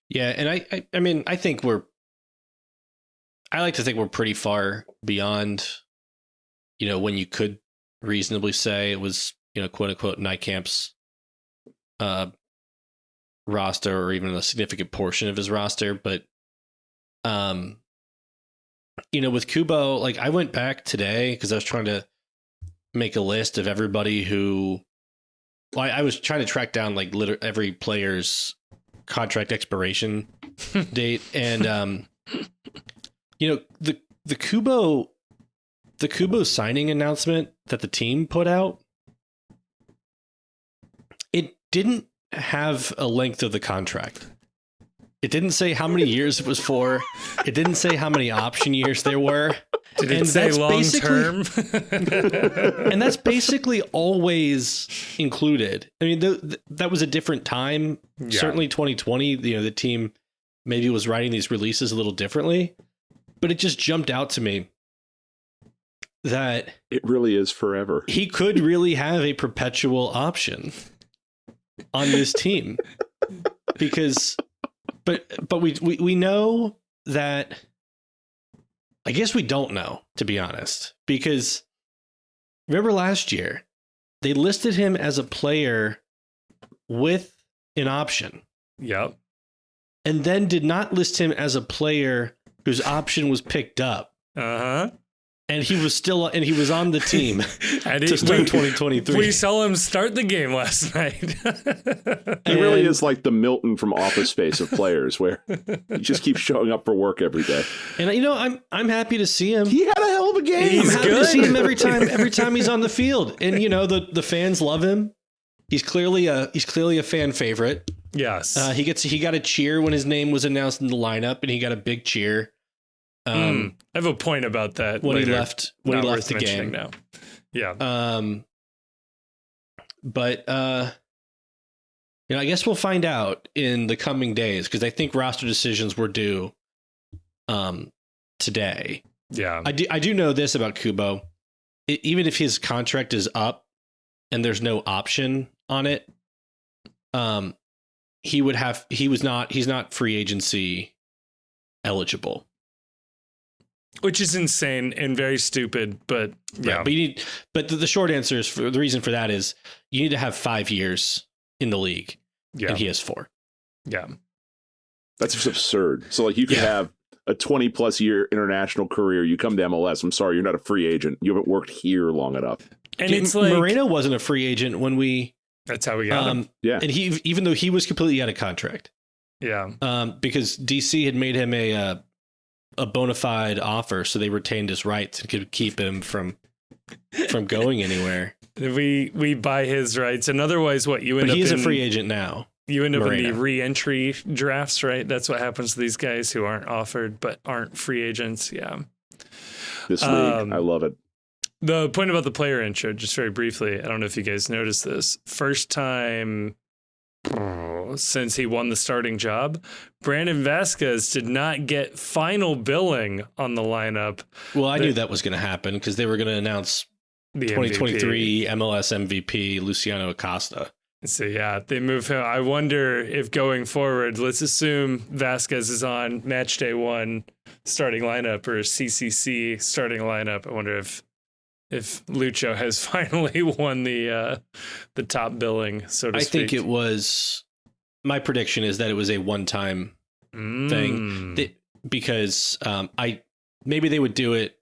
Yeah, and I mean, I like to think we're pretty far beyond, when you could reasonably say it was, quote unquote, Nykamp's roster, or even a significant portion of his roster. But, with Kubo, like, I went back today because I was trying to make a list of everybody who, I was trying to track down like every player's contract expiration date, and the Kubo signing announcement that the team put out, it didn't have a length of the contract. It didn't say how many years it was for. It didn't say how many option years there were. Did it say long term? And that's basically always included. I mean, that was a different time. Yeah. Certainly 2020, the team maybe was writing these releases a little differently, but it just jumped out to me that it really is forever. He could really have a perpetual option on this team because, but we know that. I guess we don't know, to be honest, because remember last year, they listed him as a player with an option. Yep. And then did not list him as a player whose option was picked up. Uh-huh. And he was on the team to start 2023. We saw him start the game last night. He really is like the Milton from Office Space of players, where he just keeps showing up for work every day. And I'm happy to see him. He had a hell of a game. I'm happy to see him every time he's on the field. And the fans love him. He's clearly a fan favorite. Yes. He got a cheer when his name was announced in the lineup, and he got a big cheer. I have a point about that when later. He left the game. Now. Yeah. But I guess we'll find out in the coming days, because I think roster decisions were due today. Yeah. I do know this about Kubo. Even if his contract is up and there's no option on it, he's not free agency eligible. Which is insane and very stupid, but yeah. Right, but the short answer is, the reason for that is you need to have 5 years in the league, and he has 4. Yeah, that's just absurd. So like you could have a 20+ year international career. You come to MLS. I'm sorry, you're not a free agent. You haven't worked here long enough. And it's like Moreno wasn't a free agent when we. That's how we got him. Yeah, and even though he was completely out of contract. Yeah. Because DC had made him a bona fide offer, so they retained his rights and could keep him from going anywhere. We buy his rights, and otherwise, what you end up? But he is a free agent now. You end up Moreno. in the re-entry drafts, right? That's what happens to these guys who aren't offered but aren't free agents. Yeah. This league, I love it. The point about the player intro, just very briefly, I don't know if you guys noticed this. First time since he won the starting job, Brandon Vasquez did not get final billing on the lineup. Well, I knew that was going to happen because they were going to announce the 2023 MVP. MLS MVP Luciano Acosta. So yeah, they move him. I wonder if going forward, let's assume Vasquez is on match day 1 starting lineup or CCC starting lineup. I wonder if if Lucho has finally won the top billing, so to speak. I think it was. My prediction is that it was a one-time thing because maybe they would do it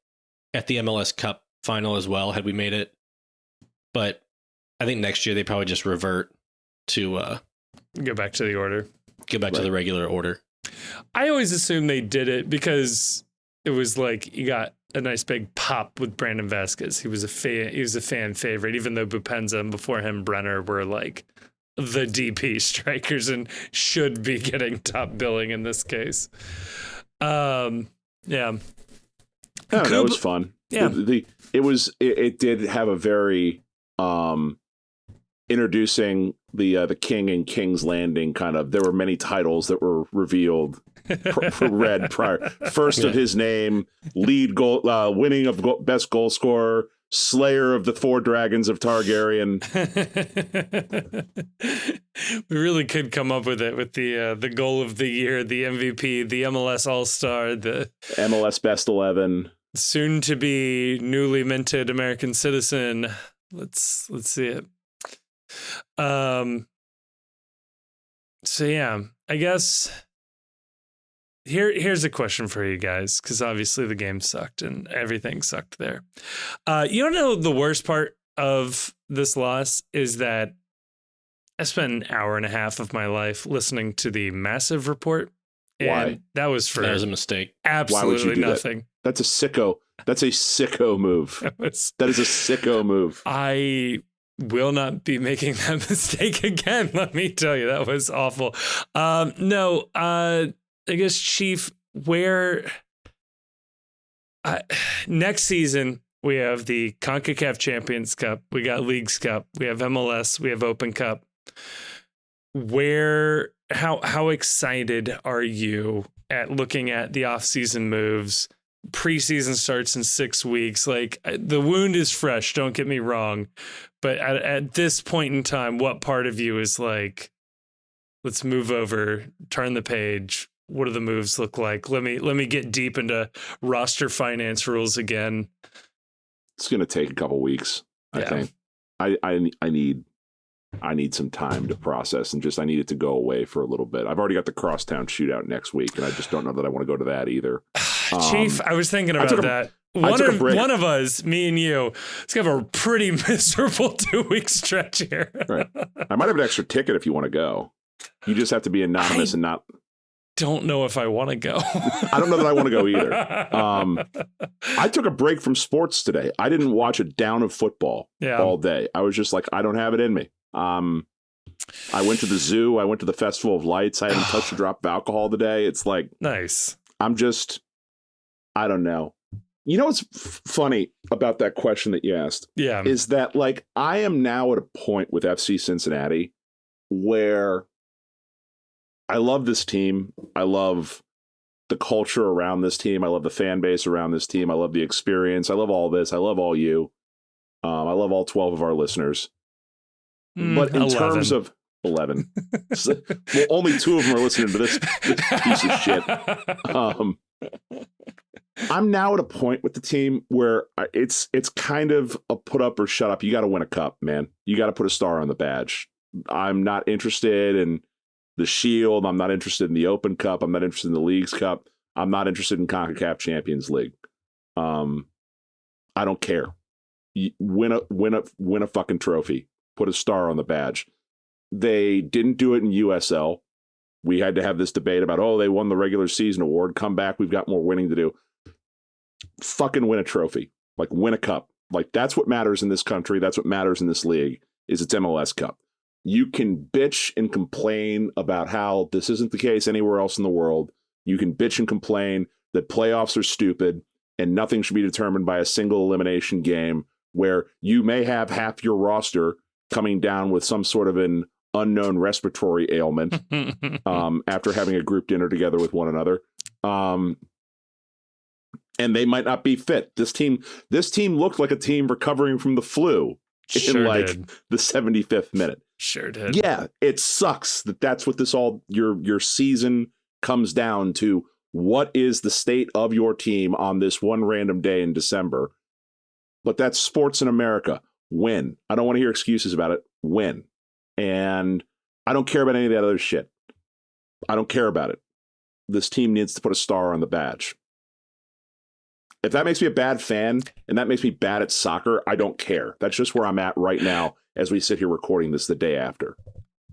at the MLS Cup final as well had we made it, but I think next year they probably just revert to go back to the order. Get back to the regular order. I always assumed they did it because it was like you got a nice big pop with Brandon Vasquez. He was a fan favorite, even though Bupenza and before him Brenner were like the DP strikers and should be getting top billing in this case. Yeah. Oh, that was fun. Yeah. It did have a very introducing the King and King's Landing kind of. There were many titles that were revealed for Red prior. First of his name, lead goal, winning of best goal scorer, slayer of the 4 dragons of Targaryen. We really could come up with it with the goal of the year, the MVP, the MLS All-Star, the MLS Best 11, soon to be newly minted American citizen. Let's see it. So yeah, I guess here's a question for you guys, because obviously the game sucked and everything sucked there. You know, the worst part of this loss is that I spent an hour and a half of my life listening to the Massive Report. And why? That was a mistake. Absolutely Why would you do nothing. That's a sicko. That's a sicko move. That is a sicko move. I will not be making that mistake again. Let me tell you, that was awful. No, I guess, Chief, next season we have the CONCACAF Champions Cup, we got Leagues Cup, we have MLS, we have Open Cup. How excited are you at looking at the off-season moves? Preseason starts in 6 weeks. Like, the wound is fresh, don't get me wrong, but at this point in time, what part of you is like, let's move over, turn the page? What do the moves look like? Let me get deep into roster finance rules again. It's going to take a couple weeks, I think. I need some time to process, and I need it to go away for a little bit. I've already got the Crosstown shootout next week, and I just don't know that I want to go to that either. Chief, I was thinking about that. One of us, me and you, it's gonna have a pretty miserable 2-week stretch here. Right. I might have an extra ticket if you want to go. You just have to be anonymous and not. Don't know if I want to go. I don't know that I want to go either. I took a break from sports today. I didn't watch a down of football all day. I was just like, I don't have it in me. I went to the zoo. I went to the Festival of Lights. I haven't touched a drop of alcohol today. It's like, nice. I don't know. You know what's funny about that question that you asked? Yeah. Is that, like, I am now at a point with FC Cincinnati where I love this team. I love the culture around this team. I love the fan base around this team. I love the experience. I love all this. I love all you. I love all 12 of our listeners. But in 11. terms of 11, well, only 2 of them are listening to this piece of shit. I'm now at a point with the team where it's kind of a put up or shut up. You got to win a cup, man. You got to put a star on the badge. I'm not interested in the Shield. I'm not interested in the Open Cup. I'm not interested in the Leagues Cup. I'm not interested in CONCACAF Champions League. I don't care. Win a fucking trophy. Put a star on the badge. They didn't do it in USL. We had to have this debate about, they won the regular season award. Come back. We've got more winning to do. Fucking win a trophy. Like, win a cup. Like, that's what matters in this country. That's what matters in this league, is its MLS Cup. You can bitch and complain about how this isn't the case anywhere else in the world. You can bitch and complain that playoffs are stupid and nothing should be determined by a single elimination game where you may have half your roster coming down with some sort of an unknown respiratory ailment after having a group dinner together with one another. And they might not be fit. This team looked like a team recovering from the flu in the 75th minute. Sure did. Yeah, it sucks that's what this all your season comes down to. What is the state of your team on this one random day in December? but that's sports in America. Win. I don't want to hear excuses about it. Win. And I don't care about any of that other shit. I don't care about it. This team needs to put a star on the badge. If that makes me a bad fan and that makes me bad at soccer, I don't care. That's just where I'm at right now as we sit here recording this the day after.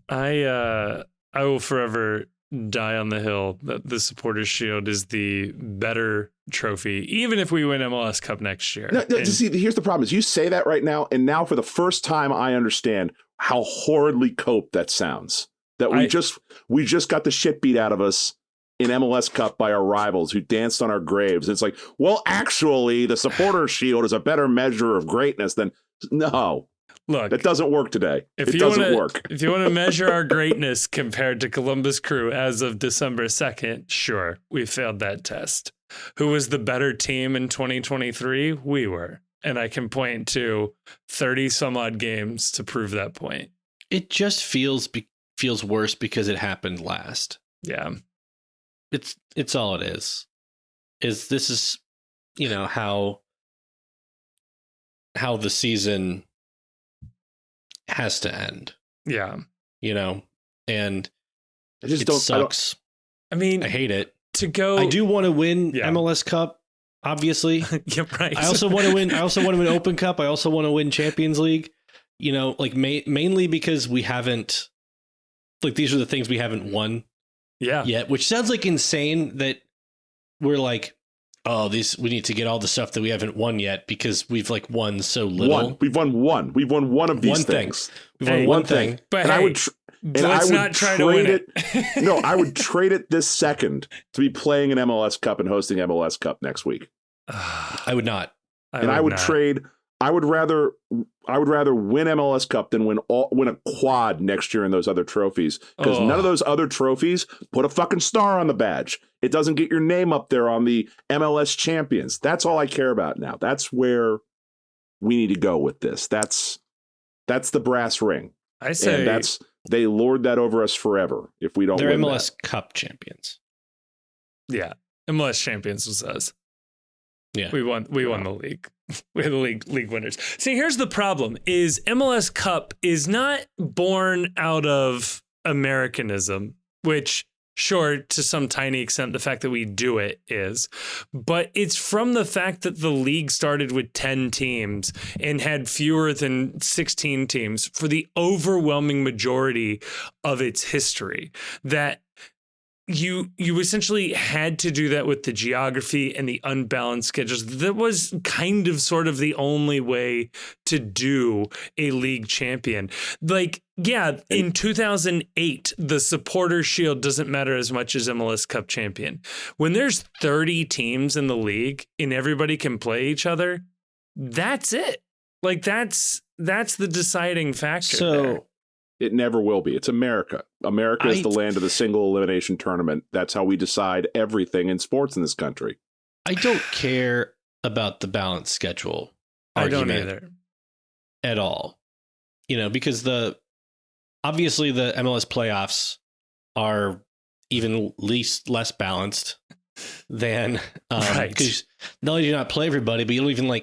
I will forever die on the hill that the Supporters Shield is the better trophy, even if we win MLS Cup next year. No, see, here's the problem: is you say that right now, and now for the first time, I understand how horridly coped that sounds. That we just got the shit beat out of us in MLS Cup by our rivals who danced on our graves. And it's like, well, actually, the Supporters Shield is a better measure of greatness than no. Look, that doesn't work today. If you want to measure our greatness compared to Columbus Crew as of December 2nd, sure, we failed that test. Who was the better team in 2023? We were. And I can point to 30 some odd games to prove that point. It just feels worse because it happened last. Yeah. It's all it is. This is, how the season has to end. Yeah. And it sucks. I mean, I hate it. I do want to win MLS Cup, obviously. Yeah, right. I also want to win Open Cup. I also want to win Champions League. Mainly because we haven't, these are the things we haven't won yet, which sounds like insane that we're like, oh, we need to get all the stuff that we haven't won yet because we've won so little. We've won one. We've won one of these things. We've won one thing. But and hey, I would let's not try to win it. No, I would trade it this second to be playing an MLS Cup and hosting MLS Cup next week. I would not. I would rather win MLS Cup than win a quad next year in those other trophies, because none of those other trophies put a fucking star on the badge. It doesn't get your name up there on the MLS champions. That's all I care about now. That's where we need to go with this. That's the brass ring. I say, and they lord that over us forever if we don't. They're win MLS that. Cup champions. Yeah, MLS champions was us. Yeah, we won the league. We're the league winners. See, here's the problem: is MLS Cup is not born out of Americanism, which, sure, to some tiny extent, the fact that we do it is, but it's from the fact that the league started with 10 teams and had fewer than 16 teams for the overwhelming majority of its history. That you essentially had to do that with the geography and the unbalanced schedules. That was kind of sort of the only way to do a league champion. In 2008, the Supporters Shield doesn't matter as much as MLS Cup champion. When there's 30 teams in the league and everybody can play each other, that's it. That's the deciding factor. So it never will be. It's America. America is the land of the single elimination tournament. That's how we decide everything in sports in this country. I don't care about the balanced schedule argument. I don't either. At all. Because obviously the MLS playoffs are even less balanced than right. Because not only do you not play everybody, but you don't even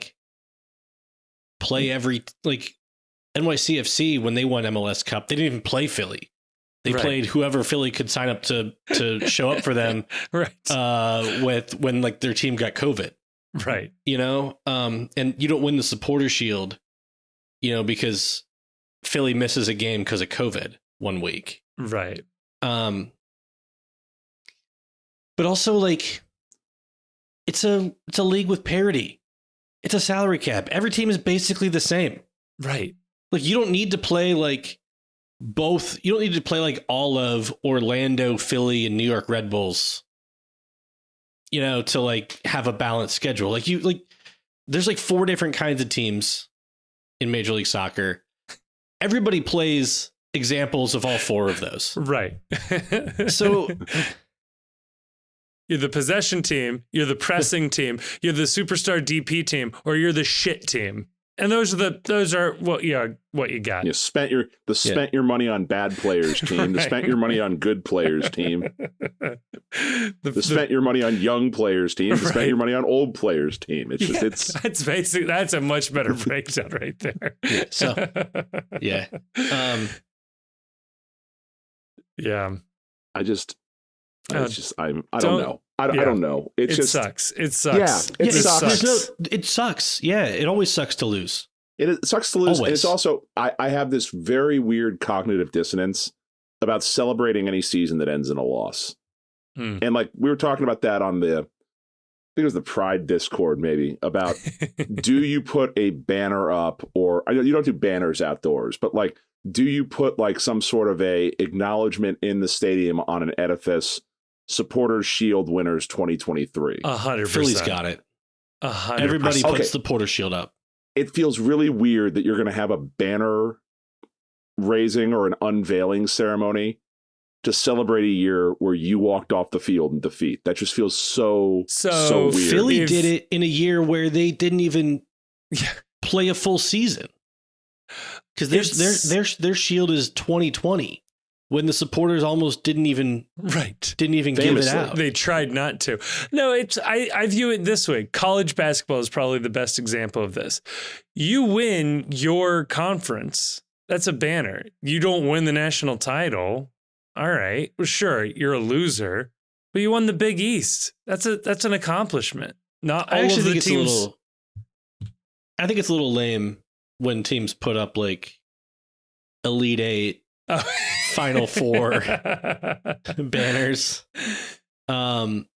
play every NYCFC, when they won MLS Cup, they didn't even play Philly. They played whoever Philly could sign up to show up for them. Right. When their team got COVID. Right. And you don't win the Supporter Shield, because Philly misses a game because of COVID one week. Right. But also it's a league with parity. It's a salary cap. Every team is basically the same. Right. You don't need to play both. You don't need to play all of Orlando, Philly, and New York Red Bulls, to have a balanced schedule. There's 4 different kinds of teams in Major League Soccer. Everybody plays examples of all 4 of those. Right. So you're the possession team, you're the pressing team, you're the superstar DP team, or you're the shit team. And those are what you got. You spent your money on bad players team. Right. Spent your money on good players team. Spent your money on young players team. Spent your money on old players team. It's just that's basic. That's a much better breakdown right there. So yeah. Yeah. I don't know. I Yeah. don't know. It sucks. It sucks. Yeah, it sucks. It sucks. Yeah, it always sucks to lose. It sucks to lose. Always. And it's also, I have this very weird cognitive dissonance about celebrating any season that ends in a loss. And like we were talking about that on I think it was the Pride Discord, maybe, about do you put a banner up, or you don't do banners outdoors, but like, do you put like some sort of a acknowledgement in the stadium on an edifice? Supporters Shield winners 2023. 100%. Philly's got it. 100%. Everybody puts the Porter Shield up. It feels really weird that you're going to have a banner raising or an unveiling ceremony to celebrate a year where you walked off the field in defeat. That just feels so weird. Philly did it in a year where they didn't even play a full season. Because their Shield is 2020. When the supporters almost didn't even give it out. They tried not to. No, I view it this way. College basketball is probably the best example of this. You win your conference. That's a banner. You don't win the national title. All right. Well, sure, you're a loser, but you won the Big East. That's an accomplishment. Not all of the teams. I think it's a little lame when teams put up like Elite Eight, Final Four banners. Conference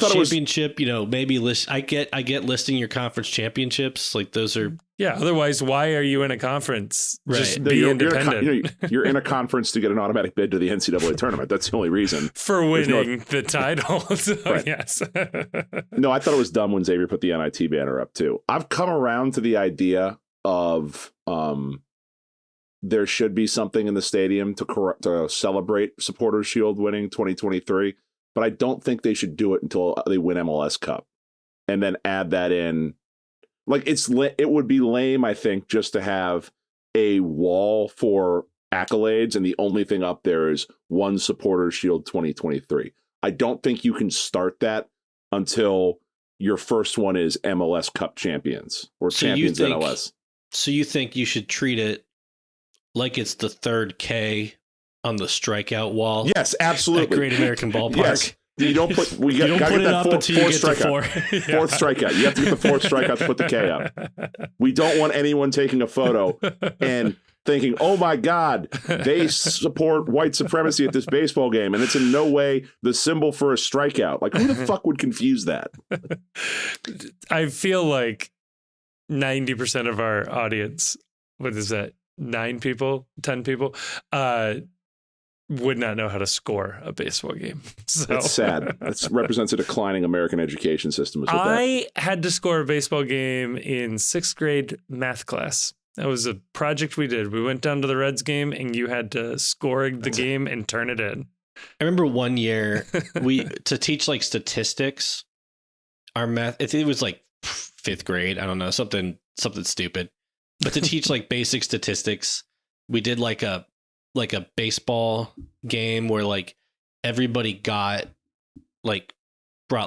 championship, maybe I get listing your conference championships. Like those are otherwise, why are you in a conference? Right. Just be independent. You're in a conference to get an automatic bid to the NCAA tournament. That's the only reason for winning the title. So, right. Yes. No, I thought it was dumb when Xavier put the NIT banner up too. I've come around to the idea of there should be something in the stadium to celebrate Supporters Shield winning 2023. But I don't think they should do it until they win MLS Cup and then add that in. Like it would be lame, I think, just to have a wall for accolades and the only thing up there is one Supporters Shield 2023. I don't think you can start that until your first one is MLS Cup champions or champions MLS. So you think you should treat it like it's the third K on the strikeout wall? Yes, absolutely. At Great American Ballpark. Yes. You don't put. We got to get that fourth strikeout. Fourth strikeout. You have to get the fourth strikeout to put the K up. We don't want anyone taking a photo and thinking, "Oh my God, they support white supremacy at this baseball game," and it's in no way the symbol for a strikeout. Like, who the fuck would confuse that? I feel like 90% of our audience, what is that? 9 people, 10 people, would not know how to score a baseball game. So that's sad. That represents a declining American education system. I had to score a baseball game in 6th grade math class. That was a project we did. We went down to the Reds game and you had to score the game and turn it in. I remember one year to teach like statistics, our math, it was like 5th grade. I don't know, something stupid. But to teach like basic statistics, we did like a baseball game where like everybody brought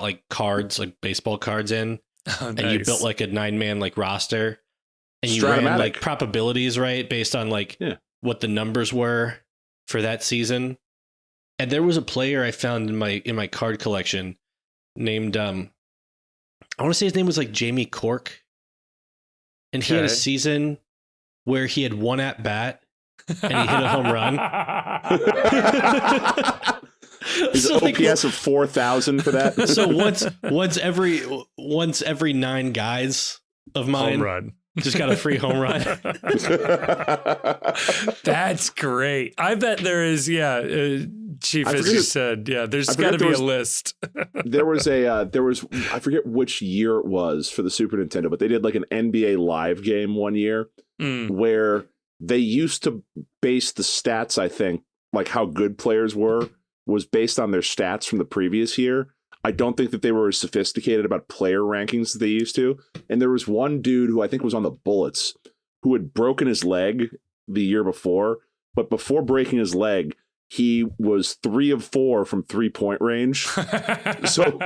like cards, like baseball cards in, and you built like a 9-man like roster, and you ran like probabilities, right, based on like what the numbers were for that season. And there was a player I found in my card collection named I want to say his name was like Jamie Cork. And he had a season where he had one at bat and he hit a home run. His OPS of 4,000 for that. So once every 9 guys of mine home run. Just got a free home run. That's great. I bet there is, Chief, as you said, there's got to be a list. there was I forget which year it was for the Super Nintendo, but they did like an NBA Live game one year where they used to base the stats, I think, like how good players were, was based on their stats from the previous year. I don't think that they were as sophisticated about player rankings as they used to. And there was one dude who I think was on the Bullets who had broken his leg the year before. But before breaking his leg, he was 3 of 4 from 3-point range. So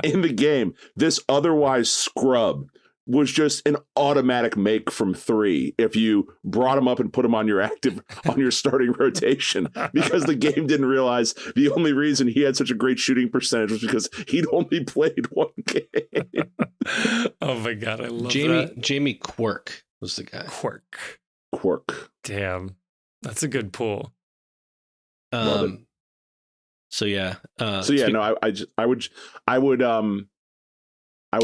in the game, this otherwise scrub was just an automatic make from 3 if you brought him up and put him on your starting rotation, because the game didn't realize the only reason he had such a great shooting percentage was because he'd only played 1 game. Oh my God, I love Jamie that. Jamie Quirk was the guy. Quirk. Damn, that's a good pull. Love it. So yeah. No, I would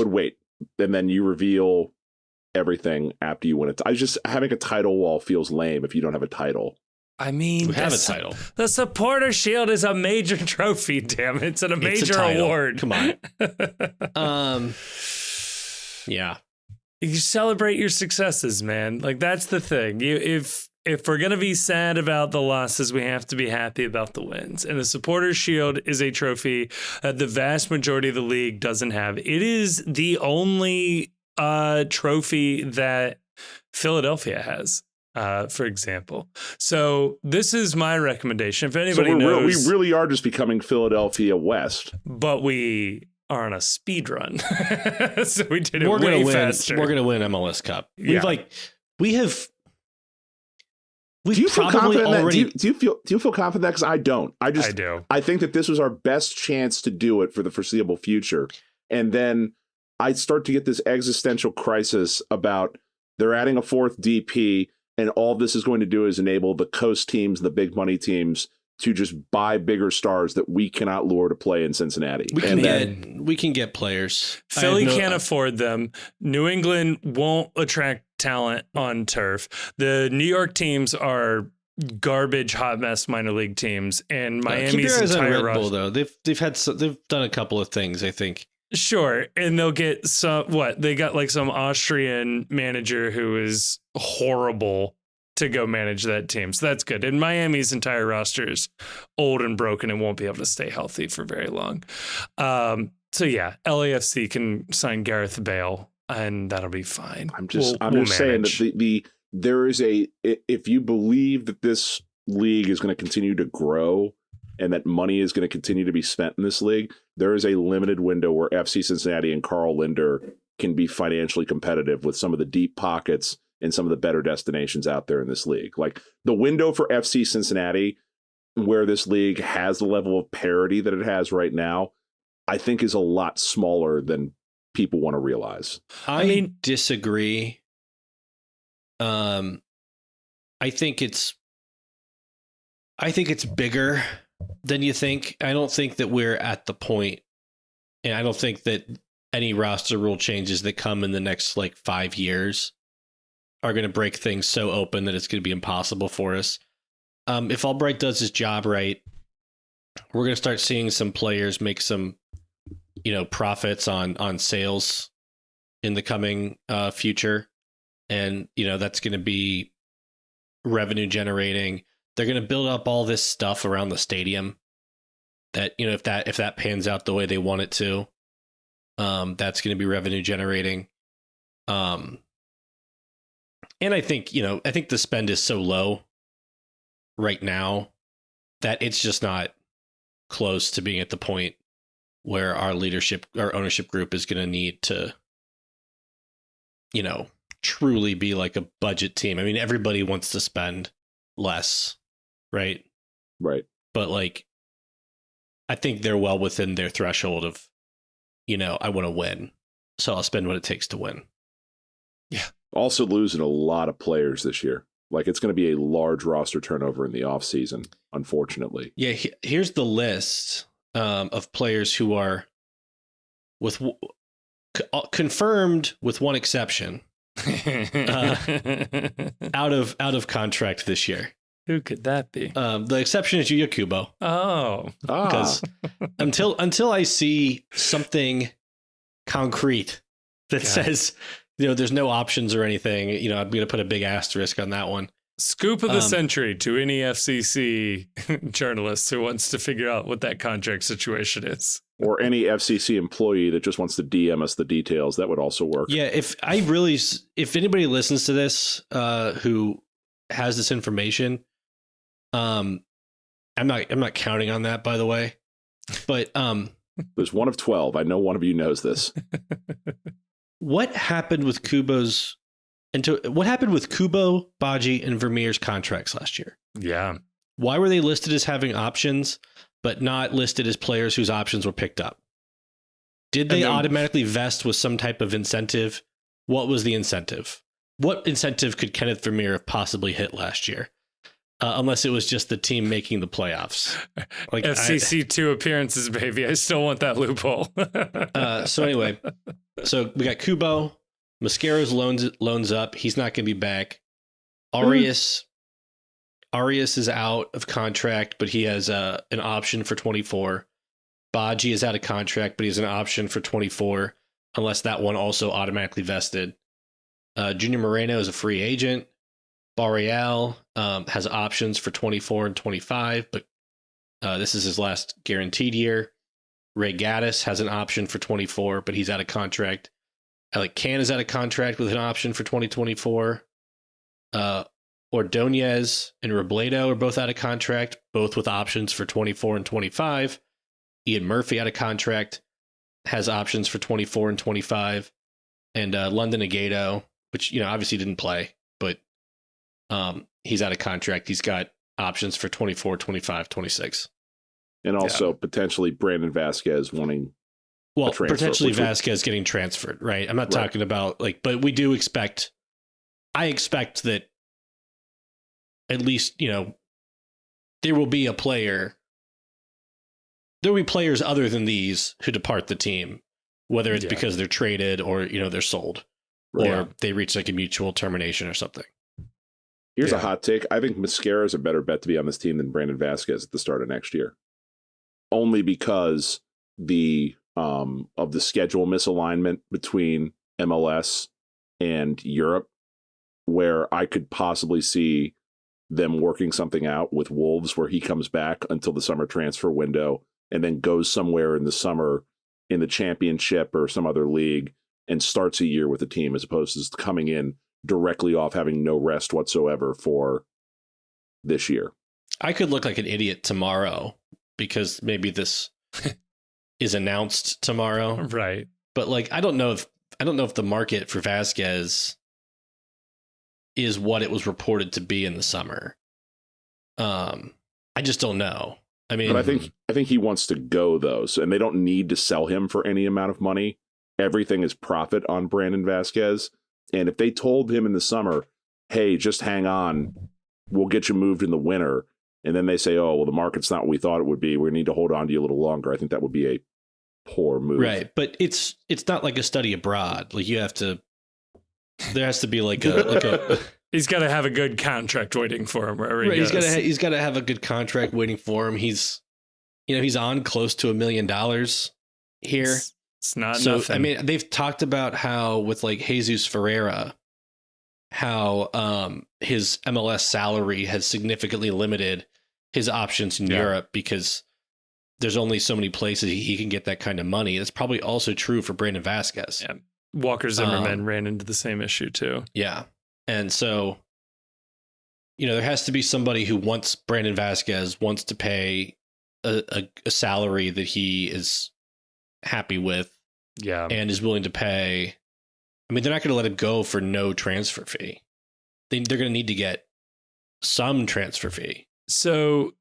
wait, and then you reveal everything after you win it. Having a title wall feels lame if you don't have a title. I mean, we have a title. The Supporter Shield is a major trophy. Damn it, it's a major award. Come on. Yeah. You celebrate your successes, man. Like, that's the thing. If we're gonna be sad about the losses, we have to be happy about the wins. And the Supporters Shield is a trophy that the vast majority of the league doesn't have. It is the only trophy that Philadelphia has, for example. So this is my recommendation. If anybody knows, we really are just becoming Philadelphia West, but we are on a speed run. So we did it We're way gonna faster. We're gonna win MLS Cup. Yeah. Do you feel confident already... Do you feel confident that? Because I don't. I do. I think that this was our best chance to do it for the foreseeable future. And then I start to get this existential crisis about they're adding a 4th DP, and all this is going to do is enable the coast teams, the big money teams, to just buy bigger stars that we cannot lure to play in Cincinnati. We can get players. Philly can't afford them. New England won't attract talent on turf. The New York teams are garbage, hot mess minor league teams, and Miami's entire Red Bull, though. They've done a couple of things, I think. Sure, and they'll get they got like some Austrian manager who is horrible to go manage that team. So that's good. And Miami's entire roster is old and broken and won't be able to stay healthy for very long. So yeah, LAFC can sign Gareth Bale and that'll be fine. I'm just saying that there is if you believe that this league is going to continue to grow and that money is going to continue to be spent in this league, there is a limited window where FC Cincinnati and Carl Linder can be financially competitive with some of the deep pockets and some of the better destinations out there in this league. Like the window for FC Cincinnati, where this league has the level of parity that it has right now, I think is a lot smaller than people want to realize. I disagree. I think it's bigger than you think. I don't think that we're at the point, and I don't think that any roster rule changes that come in the next 5 years are going to break things so open that it's going to be impossible for us. If Albright does his job right, we're going to start seeing some players make some, profits on sales in the coming future. And, that's going to be revenue generating. They're going to build up all this stuff around the stadium that, if that pans out the way they want it to, that's going to be revenue generating. And I think the spend is so low right now that it's just not close to being at the point where our ownership group is going to need to, truly be like a budget team. I mean, everybody wants to spend less, right? Right. But I think they're well within their threshold of, I want to win, so I'll spend what it takes to win. Yeah. Also losing a lot of players this year. It's going to be a large roster turnover in the offseason, unfortunately. Yeah, here's the list of players who are confirmed with one exception out of contract this year. Who could that be? The exception is Yuya Kubo. Oh, because until I see something concrete that says, there's no options or anything, I'm going to put a big asterisk on that one. Scoop of the century to any FCC journalist who wants to figure out what that contract situation is. Or any FCC employee that just wants to DM us the details, that would also work. Yeah, if anybody listens to this who has this information, I'm not counting on that, by the way. But There's one of 12. I know one of you knows this. what happened with Kubo, Baji, and Vermeer's contracts last year? Yeah. Why were they listed as having options, but not listed as players whose options were picked up? Did they automatically vest with some type of incentive? What was the incentive? What incentive could Kenneth Vermeer have possibly hit last year? Unless it was just the team making the playoffs. Like FCC 2 appearances, baby. I still want that loophole. So anyway, so we got Kubo. Mascaro's loans up. He's not going to be back. Arias is out of contract, but he has an option for 24. Baji is out of contract, but he has an option for 24, unless that one also automatically vested. Junior Moreno is a free agent. Barreal has options for 24 and 25, but this is his last guaranteed year. Ray Gaddis has an option for 24, but he's out of contract. Alec Can is out of contract with an option for 2024. Ordonez and Robledo are both out of contract, both with options for 24 and 25. Ian Murphy out of contract, has options for 24 and 25. And London Agato, which, obviously didn't play, but he's out of contract. He's got options for 24, 25, 26. And also potentially Brandon Vasquez wanting potentially Vasquez getting transferred, right? I'm not talking about but we do expect, I expect that at least, there will be players other than these who depart the team, whether it's because they're traded or, they're sold or they reach a mutual termination or something. Here's a hot take. I think Mascara is a better bet to be on this team than Brandon Vasquez at the start of next year. Only because of the schedule misalignment between MLS and Europe, where I could possibly see them working something out with Wolves where he comes back until the summer transfer window and then goes somewhere in the summer in the championship or some other league and starts a year with the team, as opposed to coming in directly off having no rest whatsoever for this year. I could look like an idiot tomorrow because maybe this is announced tomorrow. Right. But I don't know if the market for Vasquez is what it was reported to be in the summer. I just don't know. I mean, but I think he wants to go though, and they don't need to sell him for any amount of money. Everything is profit on Brandon Vasquez. And if they told him in the summer, hey, just hang on, we'll get you moved in the winter. And then they say, oh, well, the market's not what we thought it would be. We need to hold on to you a little longer. I think that would be a poor move. Right. But it's not like a study abroad. There has to be he's got to have a good contract waiting for him wherever he goes. He's got to have a good contract waiting for him. He's on close to $1 million here. It's not nothing. I mean, they've talked about how with Jesus Ferreira, how his MLS salary has significantly limited his options in Europe because there's only so many places he can get that kind of money. That's probably also true for Brandon Vasquez. Yeah. Walker Zimmerman ran into the same issue too. Yeah. And so, there has to be somebody who wants Brandon Vasquez, wants to pay a salary that he is happy with. Yeah. And is willing to pay. I mean, they're not going to let him go for no transfer fee. They're going to need to get some transfer fee. So,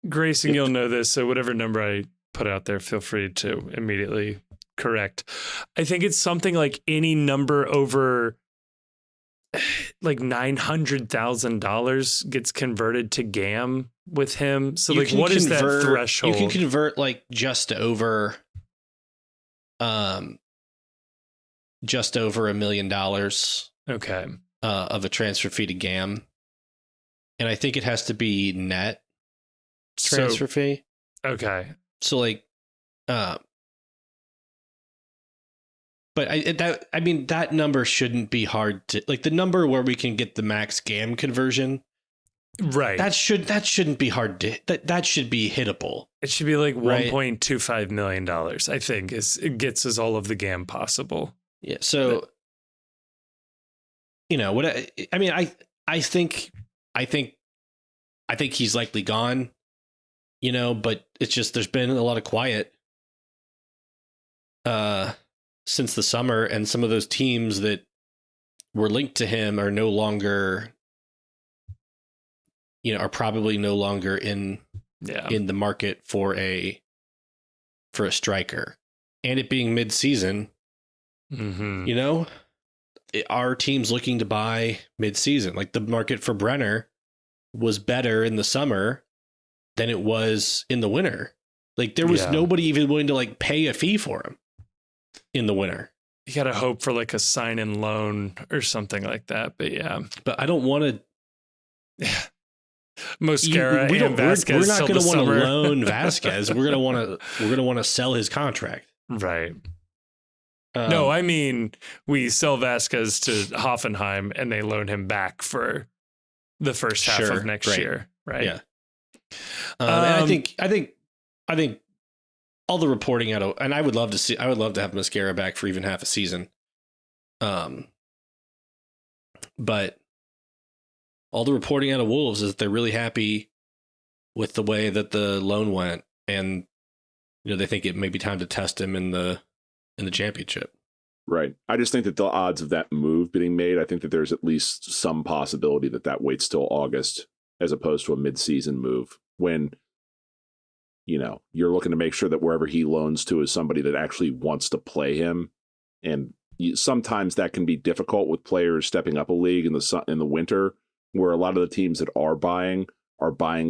Grayson, you'll know this. So whatever number I put out there, feel free to immediately correct. I think it's something like any number over $900,000 gets converted to GAM with him. So what is that threshold? You can convert just over $1 million. Okay. Of a transfer fee to GAM. And I think it has to be net transfer fee. Okay. So but that number shouldn't be hard to the number where we can get the max GAM conversion Right. That shouldn't be hard to that should be hittable. It should be like Right. $1.25 million, I think, it gets us all of the GAM possible. Yeah. So, what I mean, I think he's likely gone, but it's just there's been a lot of quiet since the summer, and some of those teams that were linked to him are no longer, are probably no longer in the market for a striker. And it being mid-season, our team's looking to buy mid-season. Like the market for Brenner was better in the summer than it was in the winter. Like there was nobody even willing to like pay a fee for him in the winter. You got to hope for like a sign and loan or something like that. But yeah. But I don't want to. Mosquera and Vasquez. We're not going to want to loan Vasquez. We're going to want to sell his contract. Right. No, I mean, we sell Vasquez to Hoffenheim and they loan him back for the first half of next year. Right. Yeah. And I think all the reporting out of, and I would love to have Mosquera back for even half a season. But all the reporting out of Wolves is that they're really happy with the way that the loan went, and they think it may be time to test him in the championship. Right. I just think that the odds of that move being made, I think that there's at least some possibility that waits till August as opposed to a mid-season move when, you're looking to make sure that wherever he loans to is somebody that actually wants to play him. And sometimes that can be difficult with players stepping up a league in the winter, where a lot of the teams that are buying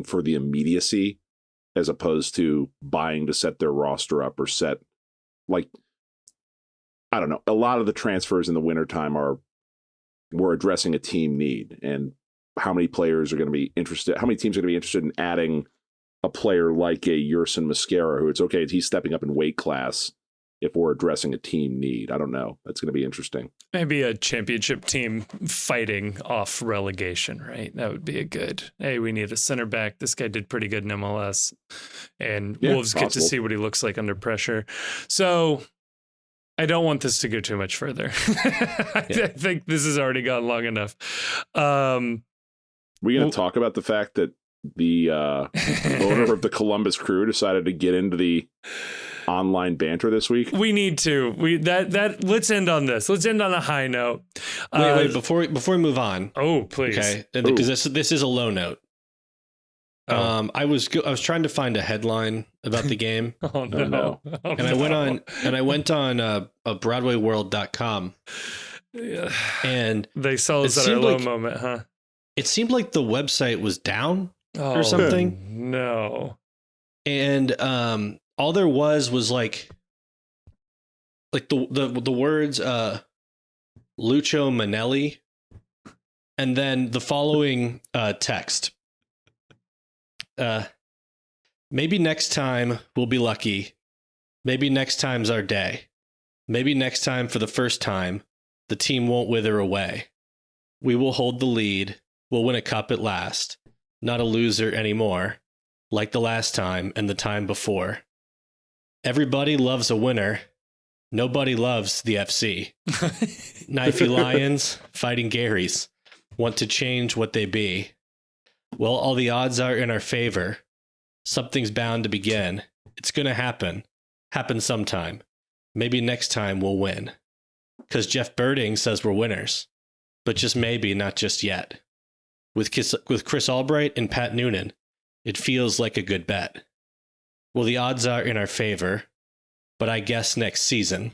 for the immediacy as opposed to buying to set their roster up or set, like, I don't know. A lot of the transfers in the wintertime we're addressing a team need, and how many players are going to be interested? How many teams are going to be interested in adding a player like a Yerson Mosquera, who it's okay, he's stepping up in weight class if we're addressing a team need? I don't know. That's going to be interesting. Maybe a championship team fighting off relegation, right? That would be a good, hey, we need a center back. This guy did pretty good in MLS, and Wolves get to see what he looks like under pressure. So I don't want this to go too much further. I think this has already gone long enough. We're going to talk about the fact that the owner of the Columbus Crew decided to get into the online banter this week. We need to. Let's end on this. Let's end on a high note. Wait, before we move on. Oh, please. Okay, because this is a low note. I was trying to find a headline about the game. Oh no. And I went on BroadwayWorld.com. Yeah. And they saw us at our low moment, huh? It seemed like the website was down or something. No. And all there was like the words Lucho Manelli, and then the following text. Maybe next time we'll be lucky. Maybe next time's our day. Maybe next time, for the first time, the team won't wither away. We will hold the lead. We'll win a cup at last. Not a loser anymore, like the last time and the time before. Everybody loves a winner. Nobody loves the FC. Knifey Lions, fighting Garys, want to change what they be. Well, all the odds are in our favor. Something's bound to begin. It's going to happen. Happen sometime. Maybe next time we'll win. Because Jeff Birding says we're winners. But just maybe, not just yet. With Chris Albright and Pat Noonan, it feels like a good bet. Well, the odds are in our favor. But I guess next season.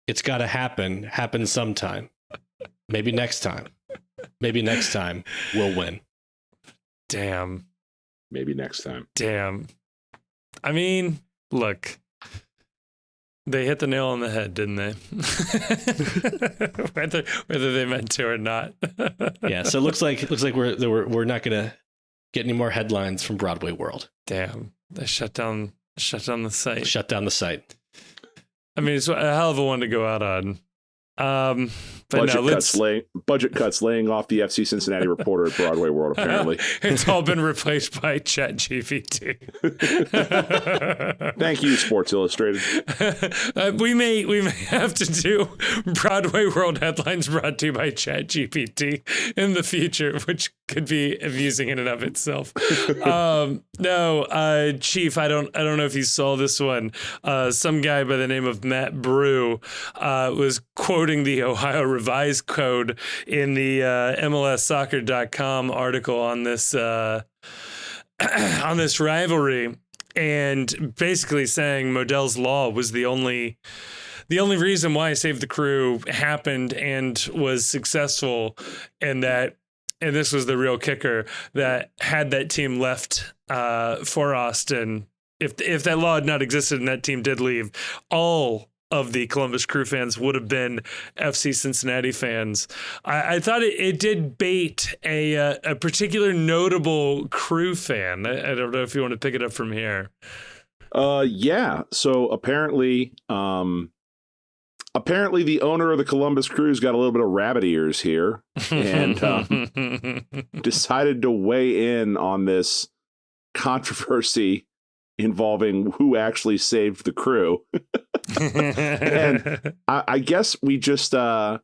It's got to happen sometime. Maybe next time. Maybe next time we'll win. Damn. Maybe next time. Damn. I mean, look, they hit the nail on the head, didn't they? whether they meant to or not. Yeah. So it looks like we're not gonna get any more headlines from Broadway World. Damn. They shut down the site. Shut down the site. I mean, it's a hell of a one to go out on. But budget cuts laying off the FC Cincinnati reporter at Broadway World, apparently. It's all been replaced by ChatGPT. Thank you, Sports Illustrated. We may have to do Broadway World headlines brought to you by ChatGPT in the future, which could be amusing in and of itself. Chief, I don't know if you saw this one. Some guy by the name of Matt Brew was quoting the Ohio Revised Code in the MLSsoccer.com article on this on this rivalry, and basically saying Modell's Law was the only reason why Save the Crew happened and was successful, and this was the real kicker, that had that team left for Austin, if that law had not existed and that team did leave, all of the Columbus Crew fans would have been FC Cincinnati fans. I thought it did bait a particular notable Crew fan. I don't know if you want to pick it up from here. Yeah. So apparently the owner of the Columbus Crew's got a little bit of rabbit ears here and decided to weigh in on this controversy involving who actually saved the Crew. And I guess we just got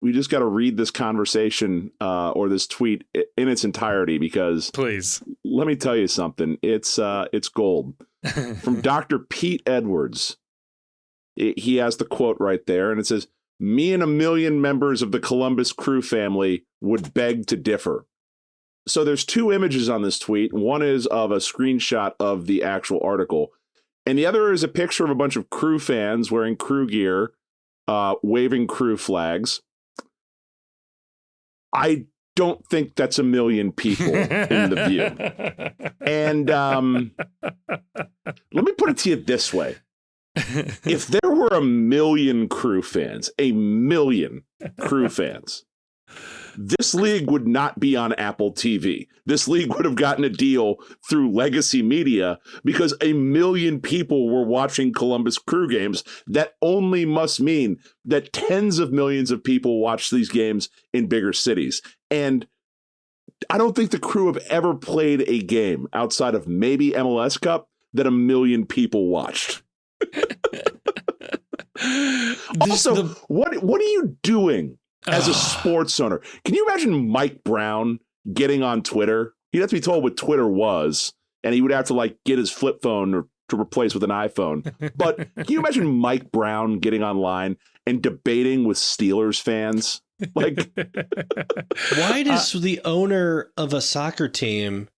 to read this conversation or this tweet in its entirety, because please let me tell you something. It's gold. From Dr. Pete Edwards. He has the quote right there, and it says, "Me and a million members of the Columbus Crew family would beg to differ." So there's two images on this tweet. One is of a screenshot of the actual article, and the other is a picture of a bunch of Crew fans wearing Crew gear, waving Crew flags. I don't think that's a million people in the view. And let me put it to you this way. If there were a million Crew fans, this league would not be on Apple TV. This league would have gotten a deal through legacy media because a million people were watching Columbus Crew games. That only must mean that tens of millions of people watch these games in bigger cities. And I don't think the Crew have ever played a game outside of maybe MLS Cup that a million people watched. Also, what are you doing as a sports owner? Can you imagine Mike Brown getting on Twitter? He'd have to be told what Twitter was, and he would have to get his flip phone to replace with an iPhone. But can you imagine Mike Brown getting online and debating with Steelers fans? Why does the owner of a soccer team,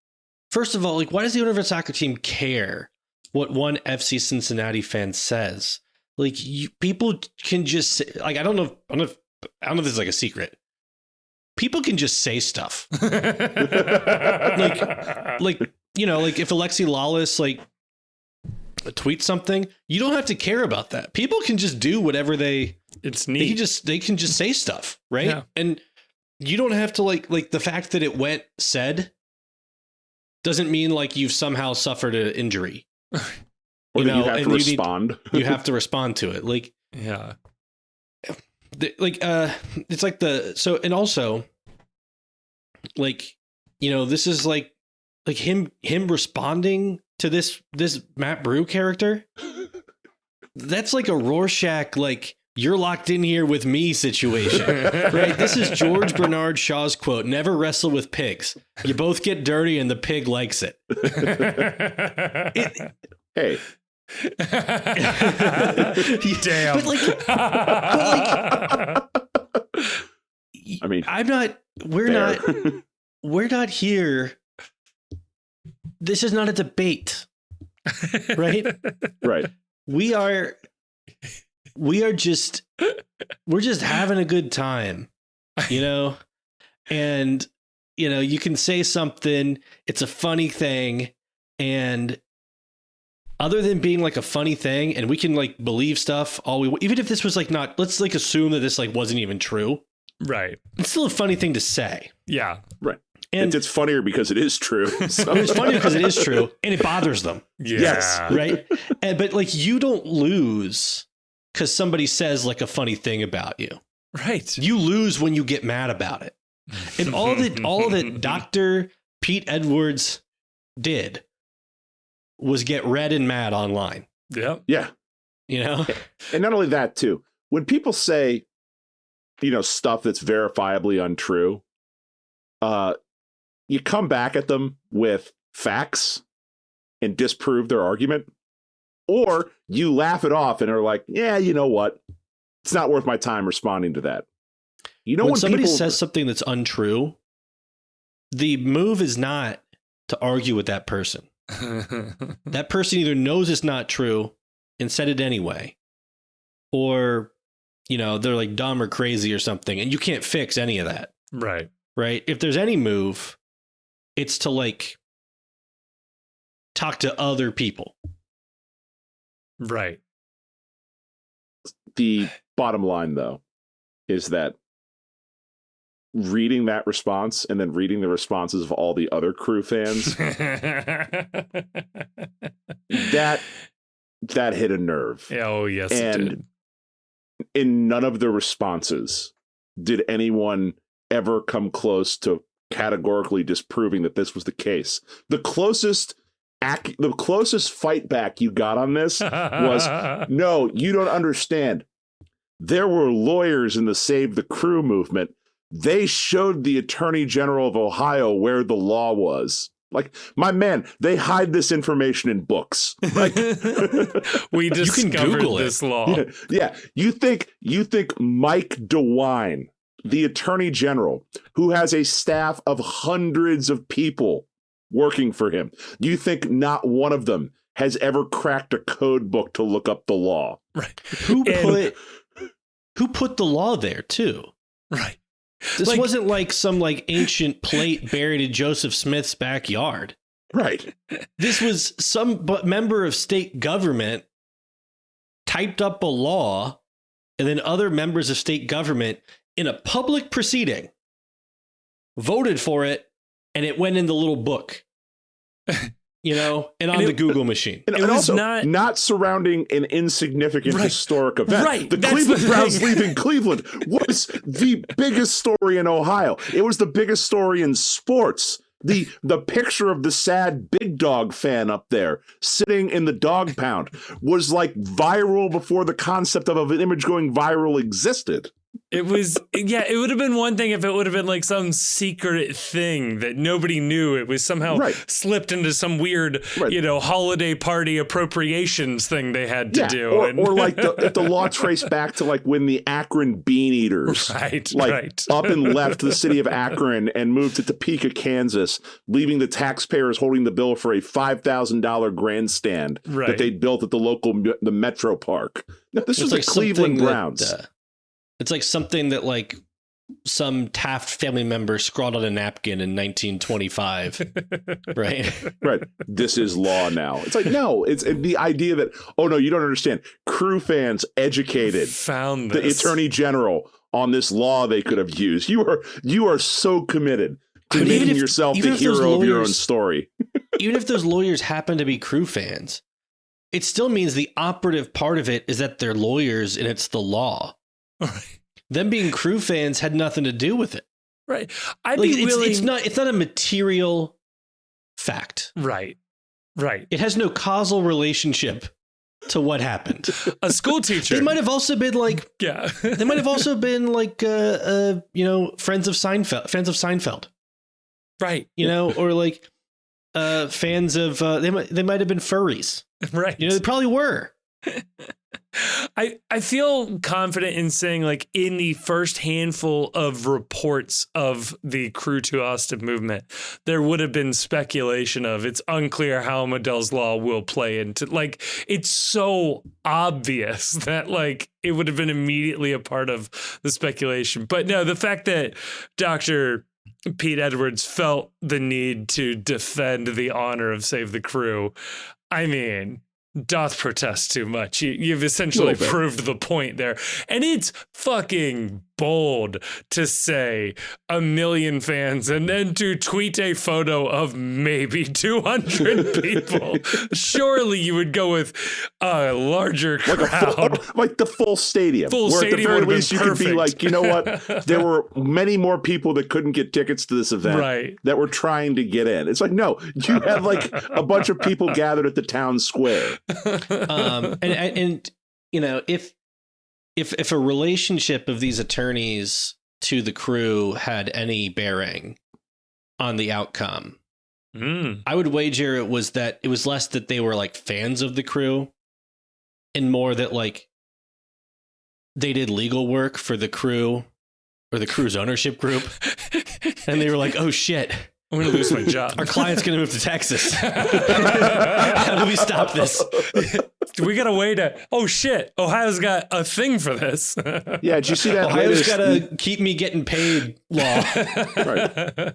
first of all, why does the owner of a soccer team care what one FC Cincinnati fan says? People can just say, I don't know if this is a secret. People can just say stuff. If Alexi Lawless tweets something, you don't have to care about that. People can just do whatever it's neat. They can just say stuff, right? Yeah. And you don't have to the fact that it went said doesn't mean you've somehow suffered an injury. Or that you have to respond. You have to respond to it. Yeah. It's and also this is him responding to this Matt Brew character. That's a Rorschach, you're locked in here with me situation, right? This is George Bernard Shaw's quote: "Never wrestle with pigs. You both get dirty and the pig likes it." Hey. Damn. We're not here. This is not a debate. Right? Right. We're just having a good time, and you can say something, it's a funny thing, and other than being a funny thing, and we can believe stuff even if this was not, let's assume that this wasn't even true. Right. It's still a funny thing to say. Yeah. Right. And it's funnier because it is true. So. It's funnier because it is true, and it bothers them. Yeah. Yes. Right. But you don't lose because somebody says a funny thing about you. Right. You lose when you get mad about it. And all that Dr. Pete Edwards did was get red and mad online. Yep. Yeah. You know? And not only that, too, when people say, stuff that's verifiably untrue, you come back at them with facts and disprove their argument, or you laugh it off and are like, yeah, you know what? It's not worth my time responding to that. When somebody says something that's untrue, the move is not to argue with that person. That person either knows it's not true and said it anyway, or, they're like dumb or crazy or something, and you can't fix any of that. Right. Right. If there's any move, it's to like talk to other people. Right. The bottom line, though, is that reading that response and then reading the responses of all the other Crew fans, that hit a nerve. Oh, yes, and it did. In none of the responses did anyone ever come close to categorically disproving that this was the case. The closest fight back you got on this was, no, you don't understand. There were lawyers in the Save the Crew movement. They showed the Attorney General of Ohio where the law was. Like, my man, they hide this information in books. Like, we discovered Google this law. Yeah. You think Mike DeWine, the Attorney General, who has a staff of hundreds of people working for him, do you think not one of them has ever cracked a code book to look up the law? Right. Who put the law there too? Right. This wasn't like some ancient plate buried in Joseph Smith's backyard. Right. This was some member of state government typed up a law, and then other members of state government in a public proceeding voted for it, and it went in the little book. And on the Google machine. And it was also not surrounding an insignificant historic event. Right. The Cleveland Browns leaving Cleveland was the biggest story in Ohio. It was the biggest story in sports. The picture of the sad big dog fan up there sitting in the dog pound was like viral before the concept of an image going viral existed. It would have been one thing if it would have been like some secret thing that nobody knew. It was somehow slipped into some weird, holiday party appropriations thing they had to do. Or like if the law traced back to like when the Akron Bean Eaters up and left the city of Akron and moved to Topeka, Kansas, leaving the taxpayers holding the bill for a $5,000 grandstand that they'd built at the Metro Park. No, this was the Cleveland Browns. It's like something that like some Taft family member scrawled on a napkin in 1925, right? Right. This is law now. It's like, no, it's the idea that, oh no, you don't understand. Crew fans educated found the Attorney General on this law they could have used. You are so committed to making yourself the hero of your own story. Even if those lawyers happen to be Crew fans, it still means the operative part of it is that they're lawyers and it's the law. Right. Them being Crew fans had nothing to do with it. Right. It's not a material fact. Right. It has no causal relationship to what happened. A school teacher. They might have also been like, they might have also been like, fans of Seinfeld. Right. Or like fans of, they might have been furries. Right. They probably were. I feel confident in saying, like, in the first handful of reports of the Crew to Austin movement, there would have been speculation of it's unclear how Medell's law will play into, like, it's so obvious that, like, it would have been immediately a part of the speculation. But no, the fact that Dr. Pete Edwards felt the need to defend the honor of Save the Crew, I mean, doth protest too much. You've essentially proved the point there. And it's fucking bold to say 1 million fans and then to tweet a photo of maybe 200 people. Surely you would go with a larger crowd. Like the full stadium. Full where stadium at the very would have least been you could be perfect. like, you know what? There were many more people that couldn't get tickets to this event Right. that were trying to get in. It's like, no, you have like a bunch of people gathered at the town square. And you know, if a relationship of these attorneys to the crew had any bearing on the outcome, I would wager it was less that they were like fans of the crew and more that like they did legal work for the crew or the crew's ownership group. And they were like, oh shit, I'm going to lose my job. our client's going to move to Texas. How do we stop this? We got a way to, oh shit, Ohio's got a thing for this. Yeah, did you see that? Ohio's got a keep me getting paid law. Right.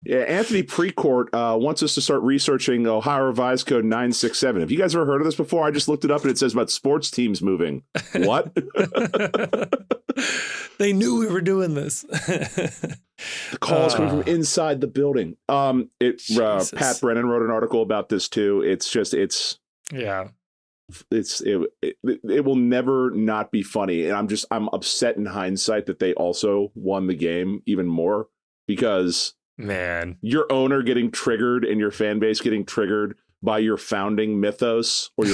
Yeah, Anthony Precourt wants us to start researching Ohio Revised Code 967. Have you guys ever heard of this before? I just looked it up and it says about sports teams moving. What? They knew we were doing this. The calls coming from inside the building. Jesus. Pat Brennan wrote an article about this too. Yeah. It will never not be funny. And I'm upset in hindsight that they also won the game even more because Man. your owner getting triggered and your fan base getting triggered by your founding mythos or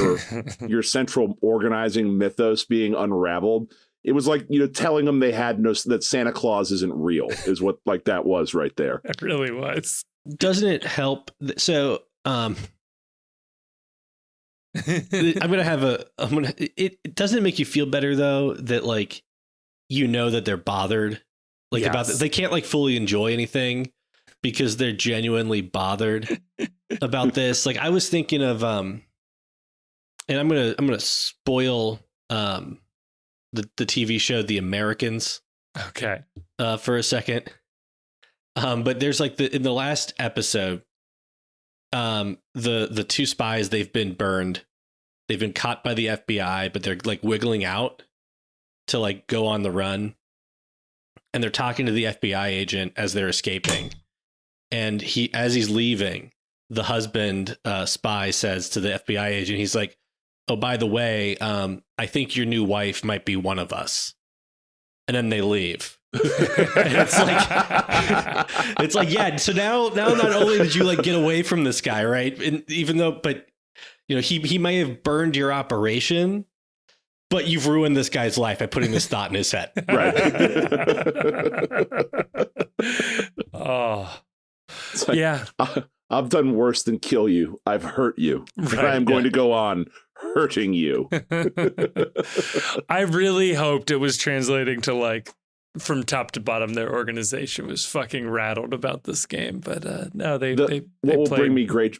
your central organizing mythos being unraveled. It was like, telling them they had that Santa Claus isn't real is what like that was right there. It really was. Doesn't it help? So, it doesn't make you feel better though that like, that they're bothered like about this. They can't like fully enjoy anything because they're genuinely bothered about this. Like I was thinking of, and I'm going to spoil, the TV show, The Americans. Okay. For a second. But there's like in the last episode, the two spies, they've been burned. They've been caught by the FBI, but they're like wiggling out to like go on the run. And they're talking to the FBI agent as they're escaping. And as he's leaving, the husband spy says to the FBI agent, he's like, oh, by the way, I think your new wife might be one of us. And then they leave. And it's like, yeah. So now not only did you like get away from this guy, right? And even though, but he may have burned your operation, but you've ruined this guy's life by putting this thought in his head. Right. Oh, Like, yeah. I've done worse than kill you. I've hurt you. Right, I am going to go on hurting you. I really hoped it was translating to like from top to bottom, their organization was fucking rattled about this game. But no, what will bring me great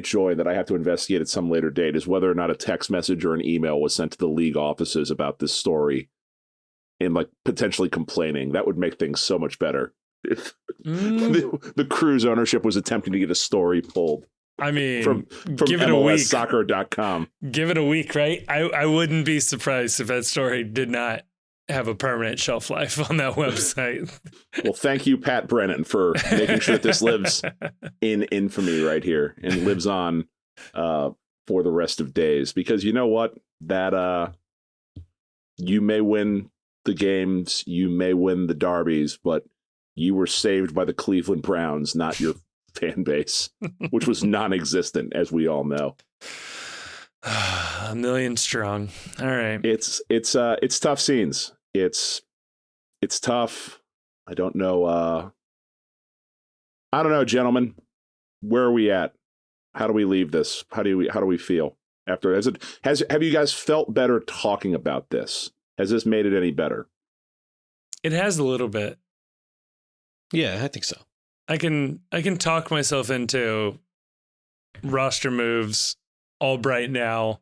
joy that I have to investigate at some later date is whether or not a text message or an email was sent to the league offices about this story and like potentially complaining. That would make things so much better. If the Crew's ownership was attempting to get a story pulled. I mean, from give it a week. MLSsoccer.com. Give it a week, right? I wouldn't be surprised if that story did not have a permanent shelf life on that website. Well, thank you, Pat Brennan, for making sure that this lives in infamy right here and lives on for the rest of days. Because you know what? That you may win the games, you may win the derbies, but you were saved by the Cleveland Browns, not your fan base, which was non-existent, as we all know. 1 million strong. All right. It's tough scenes. It's tough. I don't know, gentlemen. Where are we at? How do we leave this? How do we feel after? Have you guys felt better talking about this? Has this made it any better? It has a little bit. Yeah, I think so. I can talk myself into roster moves Albright now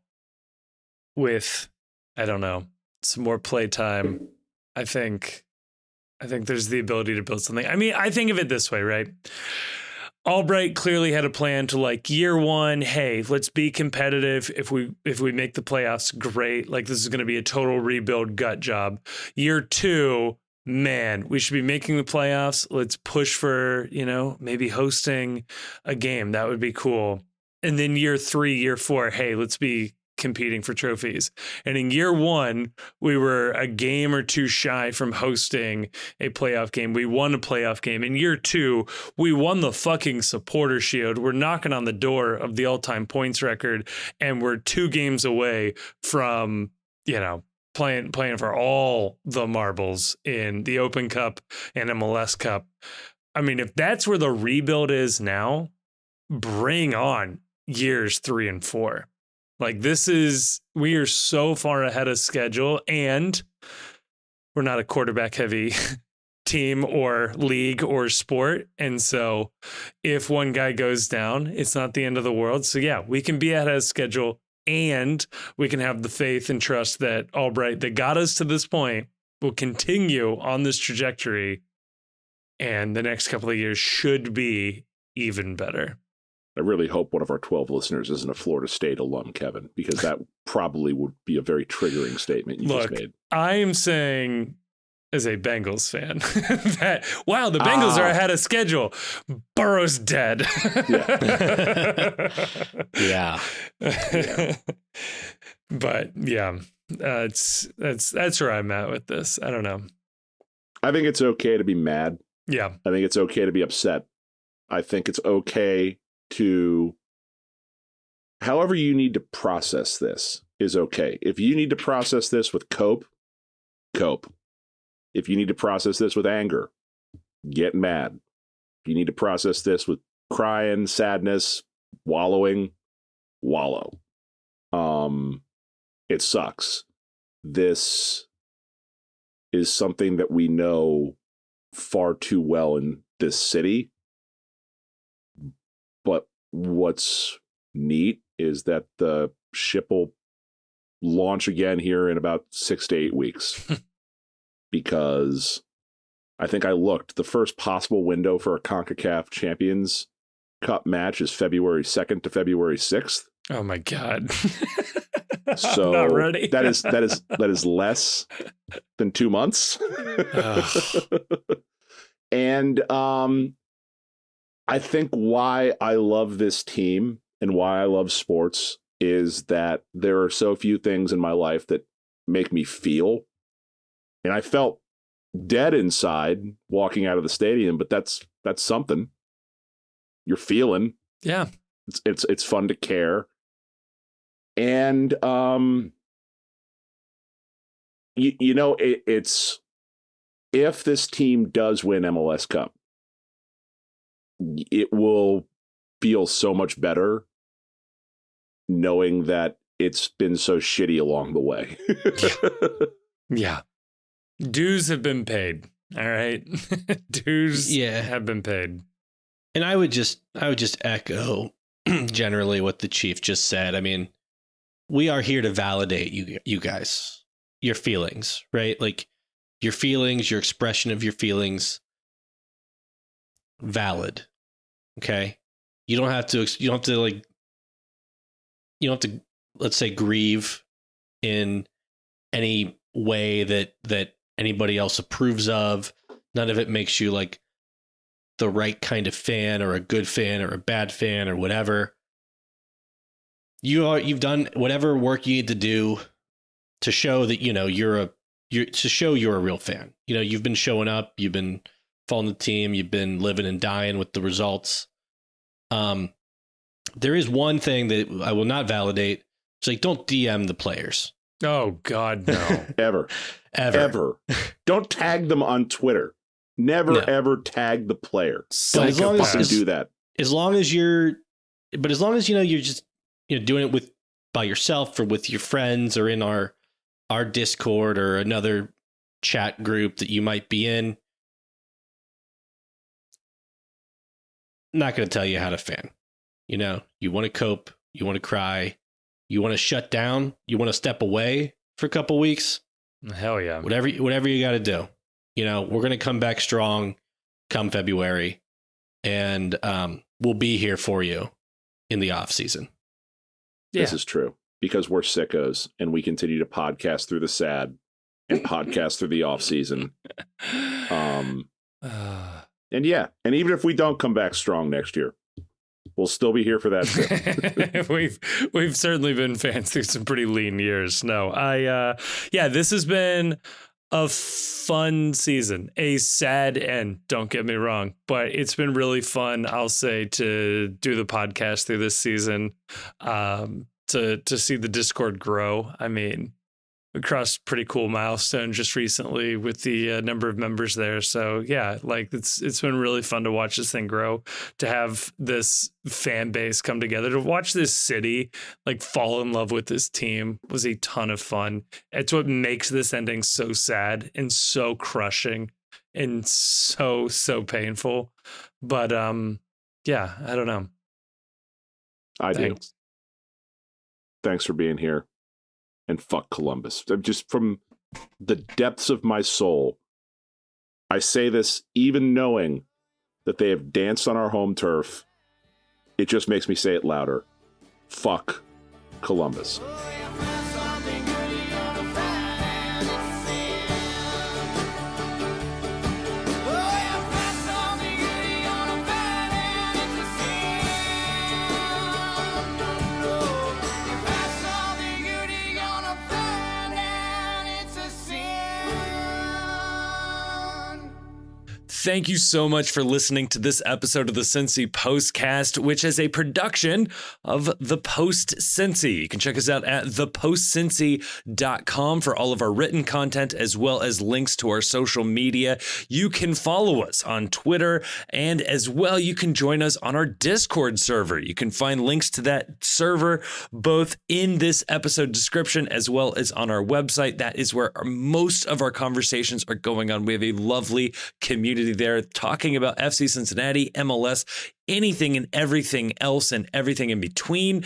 with, I don't know, some more play time. I think there's the ability to build something. I mean, I think of it this way, right? Albright clearly had a plan to like year one. Hey, let's be competitive. If we make the playoffs, great. Like this is going to be a total rebuild gut job. Year two, man, we should be making the playoffs. Let's push for, maybe hosting a game. That would be cool. And then year three, year four, hey, let's be competing for trophies. And in year one, we were a game or two shy from hosting a playoff game. We won a playoff game. In year two, we won the fucking supporter shield. We're knocking on the door of the all-time points record, and we're 2 games away from, playing for all the marbles in the Open Cup and MLS Cup. I mean, if that's where the rebuild is now, bring on years 3 and 4. Like we are so far ahead of schedule, and we're not a quarterback heavy team or league or sport. And so if one guy goes down, it's not the end of the world. So yeah, we can be ahead of schedule, and we can have the faith and trust that Albright that got us to this point will continue on this trajectory. And the next couple of years should be even better. I really hope one of our 12 listeners isn't a Florida State alum, Kevin, because that probably would be a very triggering statement you just made. I am saying, as a Bengals fan, that, wow, the Bengals are ahead of schedule. Burrow's dead. Yeah. But yeah, that's where I'm at with this. I don't know. I think it's okay to be mad. Yeah. I think it's okay to be upset. I think it's okay to, however you need to process this is okay. If you need to process this with cope. If you need to process this with anger, get mad. If you need to process this with crying, sadness, wallowing, wallow. It sucks. This is something that we know far too well in this city. But what's neat is that the ship will launch again here in about 6 to 8 weeks. Because I think I looked, the first possible window for a CONCACAF Champions Cup match is February 2nd to February 6th. Oh my God. So I'm not ready. that is less than 2 months. And I think why I love this team and why I love sports is that there are so few things in my life that make me feel. And I felt dead inside walking out of the stadium, but that's something. You're feeling. Yeah. It's fun to care. And it's if this team does win MLS Cup, it will feel so much better knowing that it's been so shitty along the way. Yeah. Dues have been paid. All right. Dues have been paid. And I would just echo generally what the chief just said. I mean, we are here to validate you guys, your feelings, right? Like your feelings, your expression of your feelings, valid. Okay. You don't have to, let's say, grieve in any way that anybody else approves of. None of it makes you like the right kind of fan or a good fan or a bad fan or whatever. You've done whatever work you need to do to show that, you're a real fan. You've been showing up, you've been following the team, you've been living and dying with the results. There is one thing that I will not validate. It's like, don't DM the players. Oh God, no. Ever. Don't tag them on Twitter. Never, ever tag the player. Don't do that. As long as you're just doing it by yourself or with your friends or in our Discord or another chat group that you might be in. I'm not going to tell you how to fan. You want to cope, you want to cry, you want to shut down, you want to step away for a couple weeks. Hell yeah. Whatever you got to do. We're going to come back strong come February. And will be here for you in the off season. This is true because we're sickos and we continue to podcast through the sad and podcast through the off season. And yeah, and even if we don't come back strong next year, we'll still be here for that too. We've certainly been fans through some pretty lean years. No, this has been a fun season, a sad end, don't get me wrong, but it's been really fun, I'll say, to do the podcast through this season, to see the Discord grow. I mean, we crossed pretty cool milestone just recently with the number of members there. So yeah, like it's been really fun to watch this thing grow, to have this fan base come together, to watch this city like fall in love with this team was a ton of fun. It's what makes this ending so sad and so crushing and so painful. But yeah, I don't know. Thanks. Do. Thanks for being here. And fuck Columbus. Just from the depths of my soul, I say this even knowing that they have danced on our home turf. It just makes me say it louder. Fuck Columbus. Thank you so much for listening to this episode of the Cincy Postcast, which is a production of The Post Cincy. You can check us out at thepostcincy.com for all of our written content, as well as links to our social media. You can follow us on Twitter, and as well, you can join us on our Discord server. You can find links to that server both in this episode description as well as on our website. That is where most of our conversations are going on. We have a lovely community there talking about FC Cincinnati, MLS, anything and everything else and everything in between.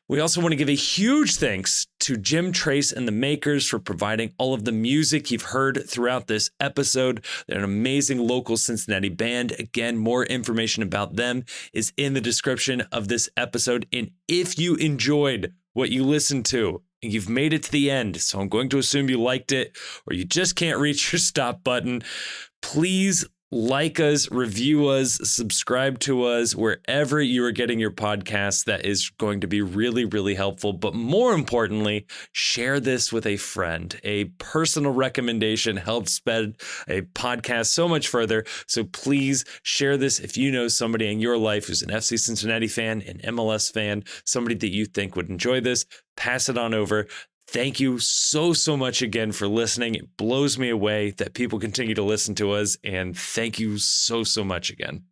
We also want to give a huge thanks to Jim Trace and the Makers for providing all of the music you've heard throughout this episode. They're an amazing local Cincinnati band. Again, more information about them is in the description of this episode. And if you enjoyed what you listened to, and you've made it to the end, so I'm going to assume you liked it, or you just can't reach your stop button, please like us, review us, subscribe to us wherever you are getting your podcasts. That is going to be really, really helpful. But more importantly, share this with a friend. A personal recommendation helps spread a podcast so much further. So please share this if you know somebody in your life who's an FC Cincinnati fan, an MLS fan, somebody that you think would enjoy this. Pass it on over. Thank you so much again for listening. It blows me away that people continue to listen to us. And thank you so much again.